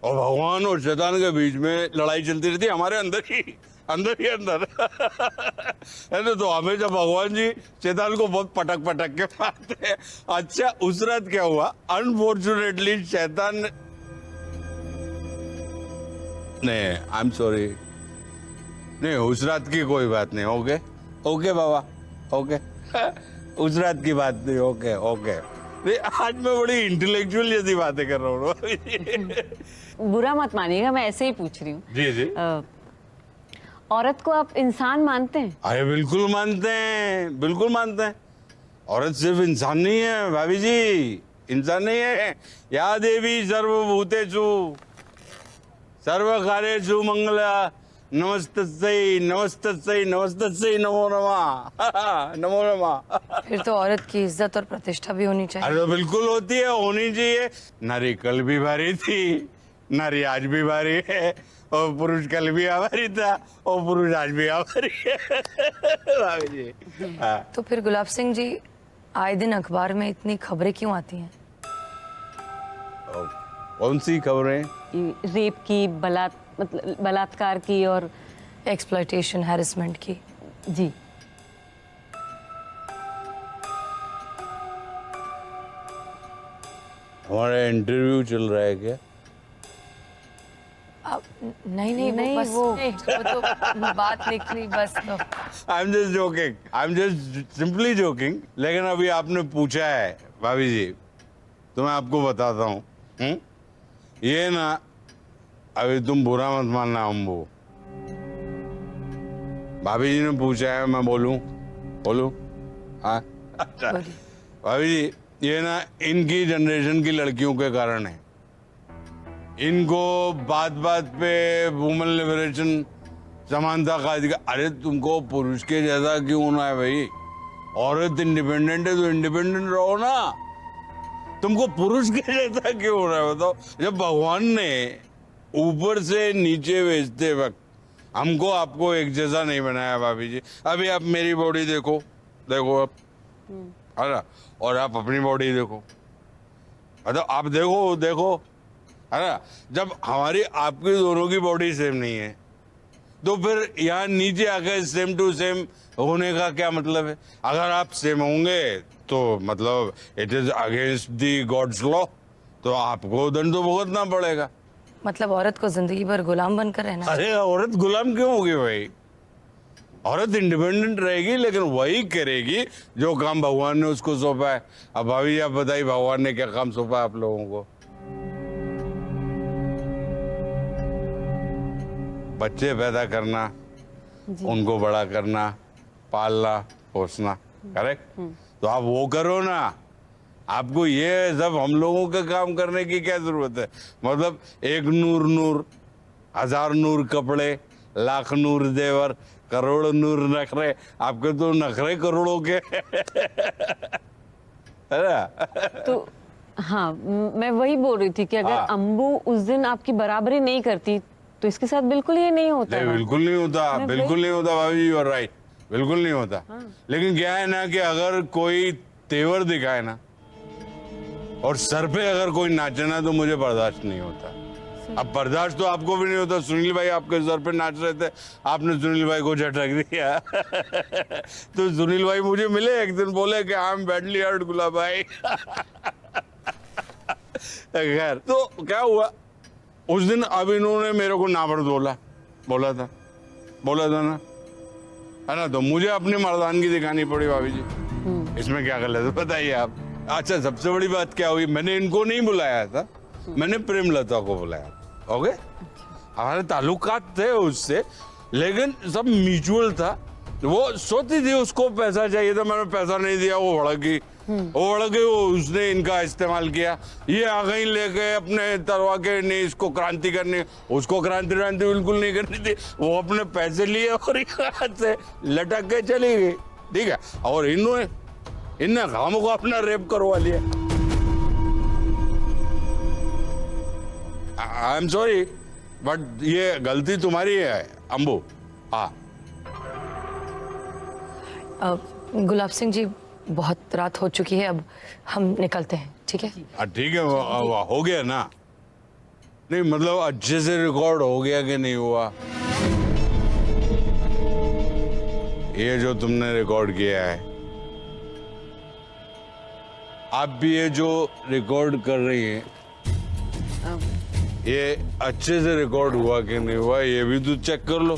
F: और भगवान और शैतान के बीच में लड़ाई चलती रहती है हमारे अंदर ही अंदर है ना? तो हमेशा भगवान जी शैतान को बहुत पटक के मारते हैं। अच्छा, उस रात क्या हुआ, अनफॉर्चुनेटली शैतान नहीं, आई एम सॉरी, नहीं उस रात की कोई बात नहीं। ओके ओके बाबा, ओके उस रात की बात नहीं। ओके ओके, आज मैं बड़ी इंटेलेक्चुअल जैसी बातें कर रहा हूँ
C: बुरा मत मानिएगा, मैं ऐसे ही पूछ रही हूँ।
F: जी जी।
C: औरत को आप इंसान मानते हैं?
F: अरे बिल्कुल मानते हैं, बिल्कुल मानते हैं। औरत सिर्फ इंसान नहीं है भाभी जी, इंसान नहीं है। या देवी सर्वभूतेषु सर्वकार्येषु मंगला नमस्ते नमो नमः नमो नमः।
G: फिर तो औरत की इज्जत और प्रतिष्ठा भी होनी चाहिए।
F: अरे तो बिल्कुल होती है, होनी चाहिए। नारी कल भी भारी थी, नारी आज भी भारी है, और पुरुष कल भी आभारी था और पुरुष आज भी आभारी है। भाभी जी। हाँ।
G: तो फिर गुलाब सिंह जी, आए दिन अखबार में इतनी खबरें क्यों आती हैं?
F: कौन सी खबरें?
C: रेप की, बलात्कार की और
G: एक्सप्लॉयटेशन, हैरेसमेंट की।
C: जी।
F: हमारा इंटरव्यू चल रहा है क्या?
G: नहीं, वो तो बात निकली बस। तो
F: I am just joking, I am just simply joking. लेकिन अभी आपने पूछा है भाभी जी, तो मैं आपको बताता हूँ। ये ना, अभी तुम बुरा मत मानना अम्बू, भाभी जी ने पूछा है, मैं बोलूं? हाँ अच्छा भाभी जी, ये ना इनकी जनरेशन की लड़कियों के कारण है। इनको बात बात पे वुमेन लिबरेशन, समानता का अधिकार। अरे तुमको पुरुष के जैसा क्यों होना है भाई? औरत इंडिपेंडेंट है तो इंडिपेंडेंट रहो ना। तुमको पुरुष के जैसा क्यों होना है बताओ? जब भगवान ने ऊपर से नीचे भेजते वक्त हमको आपको एक जैसा नहीं बनाया भाभी जी। अभी आप मेरी बॉडी देखो आप, है ना, और आप अपनी बॉडी देखो, मतलब आप देखो, है ना। जब हमारी आपकी दोनों की बॉडी सेम नहीं है, तो फिर यहाँ नीचे आकर सेम टू सेम होने का क्या मतलब है? अगर आप सेम होंगे तो मतलब it is against the God's law, तो आपको दंड तो भुगतना पड़ेगा।
G: मतलब औरत को जिंदगी भर गुलाम बनकर रहना?
F: अरे औरत गुलाम क्यों होगी भाई? औरत इंडिपेंडेंट रहेगी, लेकिन वही करेगी जो काम भगवान ने उसको सौंपा है। अब भाभी आप बताइए, भगवान ने क्या काम सौंपा है आप लोगों को? बच्चे पैदा करना, उनको बड़ा करना, पालना पोसना, करेक्ट? तो आप वो करो ना। आपको ये सब हम लोगों का काम करने की क्या जरूरत है? मतलब एक नूर, हजार नूर कपड़े, लाख नूर देवर, करोड़ नूर नखरे। आपके तो नखरे करोड़ों के है ना?
C: तो हाँ, मैं वही बोल रही थी कि अगर अम्बू उस दिन आपकी बराबरी नहीं करती तो इसके साथ बिल्कुल ये नहीं होता।
F: नहीं, बिल्कुल नहीं होता, बिल्कुल नहीं होता भाभी जी, यू आर राइट, बिल्कुल नहीं होता। लेकिन क्या है ना कि अगर कोई तेवर दिखाए ना और सर पे अगर कोई नाचे ना, तो मुझे बर्दाश्त नहीं होता। अब बर्दाश्त तो आपको भी नहीं होता। सुनील भाई आपके सर पे नाच रहे थे, आपने सुनील भाई को झटक दिया तो सुनील भाई मुझे मिले एक दिन, बोले कि आई एम बैडली हर्ट गुलाब भाई खैर, तो क्या हुआ उस दिन? अब इन्होंने मेरे को नामर्द बोला था ना, है ना। तो मुझे अपनी मर्दानगी दिखानी पड़ी भाभी जी। इसमें क्या गलत है बताइए आप? अच्छा, सबसे बड़ी बात क्या हुई, मैंने इनको नहीं बुलाया था, मैंने प्रेमलता को बुलाया। ओके, हमारे ताल्लुकात थे उससे, लेकिन सब म्यूचुअल था। वो सोती थी उसको पैसा चाहिए था, मैंने पैसा नहीं दिया, वो भड़क गई, वो उसने इनका इस्तेमाल किया। ये आ गई लेके अपने तरवा के, नहीं इसको क्रांति करनी, उसको क्रांति बिल्कुल नहीं करनी थी। वो अपने पैसे लिए और हाथ से लटक के चली गई, ठीक है। और इनने हम को अपना रेप करवा लिया। आई एम सॉरी, बट ये गलती तुम्हारी है अम्बू। हाँ,
G: गुलाब सिंह जी, बहुत रात हो चुकी है, अब हम निकलते हैं, ठीक है?
F: ठीक है, हो गया ना? नहीं मतलब अच्छे से रिकॉर्ड हो गया कि नहीं हुआ? ये जो तुमने रिकॉर्ड किया है, आप भी ये जो रिकॉर्ड कर रही हैं, ये अच्छे से रिकॉर्ड हुआ कि नहीं हुआ, ये भी तो चेक कर लो।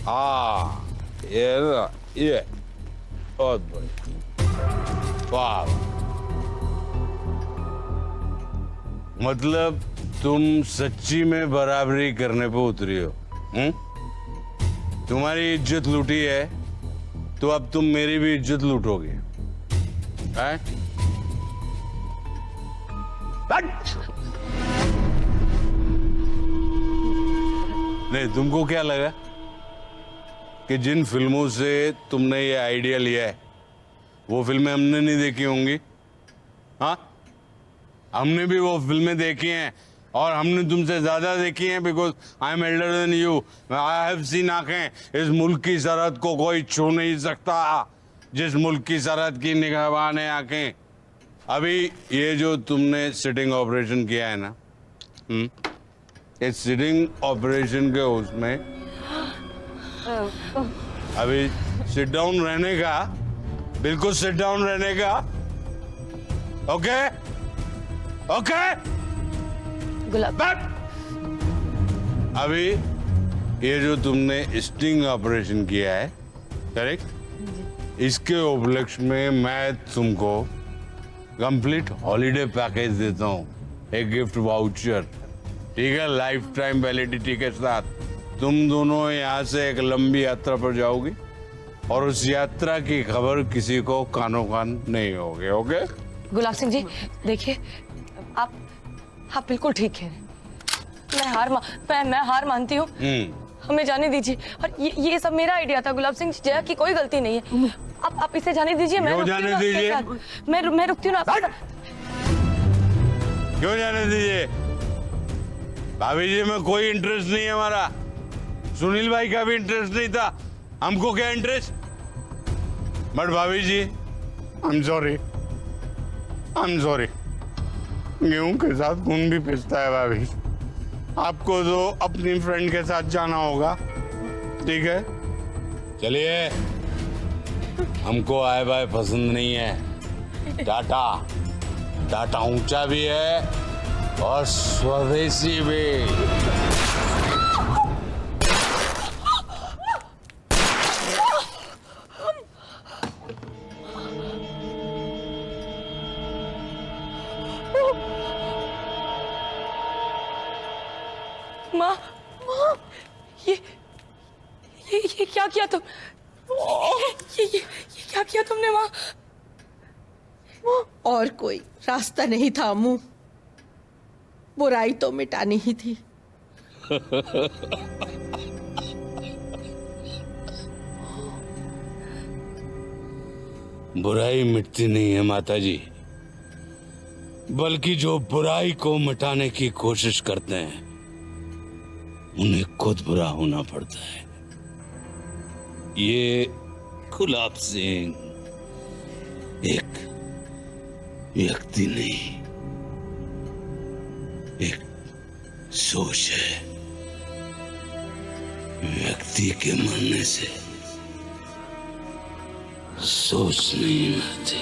F: हाँ, ये ना, ये बहुत बढ़िया, वाह। मतलब तुम सच्ची में बराबरी करने पे उतरी हो। तुम्हारी इज्जत लूटी है, तो अब तुम मेरी भी इज्जत लूटोगे, हैं? नहीं, तुमको क्या लगा? कि जिन फिल्मों से तुमने ये आइडिया लिया है वो फिल्में हमने नहीं देखी होंगी। हाँ, हमने भी वो फिल्में देखी हैं और हमने तुमसे ज्यादा देखी हैं, because I am elder than you. I have seen आंखें। इस मुल्क की सरहद को कोई छू नहीं सकता जिस मुल्क की सरहद की निगहबान है आंखें। अभी ये जो तुमने सिटिंग ऑपरेशन किया है ना, इस सिटिंग ऑपरेशन के उसमें अभी सिट डाउन रहने का, बिल्कुल सिट डाउन रहने का। ओके ओके
G: गुलाब,
F: अभी ये जो तुमने स्टिंग ऑपरेशन किया है, करेक्ट, इसके उपलक्ष्य में मैं तुमको कंप्लीट हॉलीडे पैकेज देता हूँ, एक गिफ्ट वाउचर, ठीक है, लाइफ टाइम वैलिडिटी के साथ। तुम दोनों यहाँ से एक लंबी यात्रा पर जाओगी और उस यात्रा की खबर किसी को कानो कान नहीं होगी। ओके
G: गुलाब सिंह जी, देखिए आप बिल्कुल ठीक है। मैं हार मानती हूँ, हमें जाने दीजिए। और ये सब मेरा आइडिया था गुलाब सिंह जी, जया की कोई गलती नहीं है। आप इसे जाने दीजिए। मैं
F: जाने दीजिए?
G: मैं रुकती हूँ ना।
F: क्यों जाने दीजिए? भाभी जी में कोई इंटरेस्ट नहीं है हमारा, सुनील भाई का भी इंटरेस्ट नहीं था, हमको क्या इंटरेस्ट। बट भाभी जी आई एम सॉरी, गेहूं के साथ खून भी पिसता है भाभी। आपको तो अपनी फ्रेंड के साथ जाना होगा, ठीक है, चलिए। हमको आए बाय पसंद नहीं है। टाटा ऊंचा भी है और स्वदेशी भी।
G: माँ, ये क्या किया तुम? ये क्या किया तुमने माँ?
B: और कोई रास्ता नहीं था अम्मू, बुराई तो मिटानी ही थी।
F: बुराई मिटती नहीं है माता जी, बल्कि जो बुराई को मिटाने की कोशिश करते हैं उन्हें खुद बुरा होना पड़ता है। ये गुलाब सिंह एक व्यक्ति नहीं, एक सोच है। व्यक्ति के मरने से सोच नहीं मरती।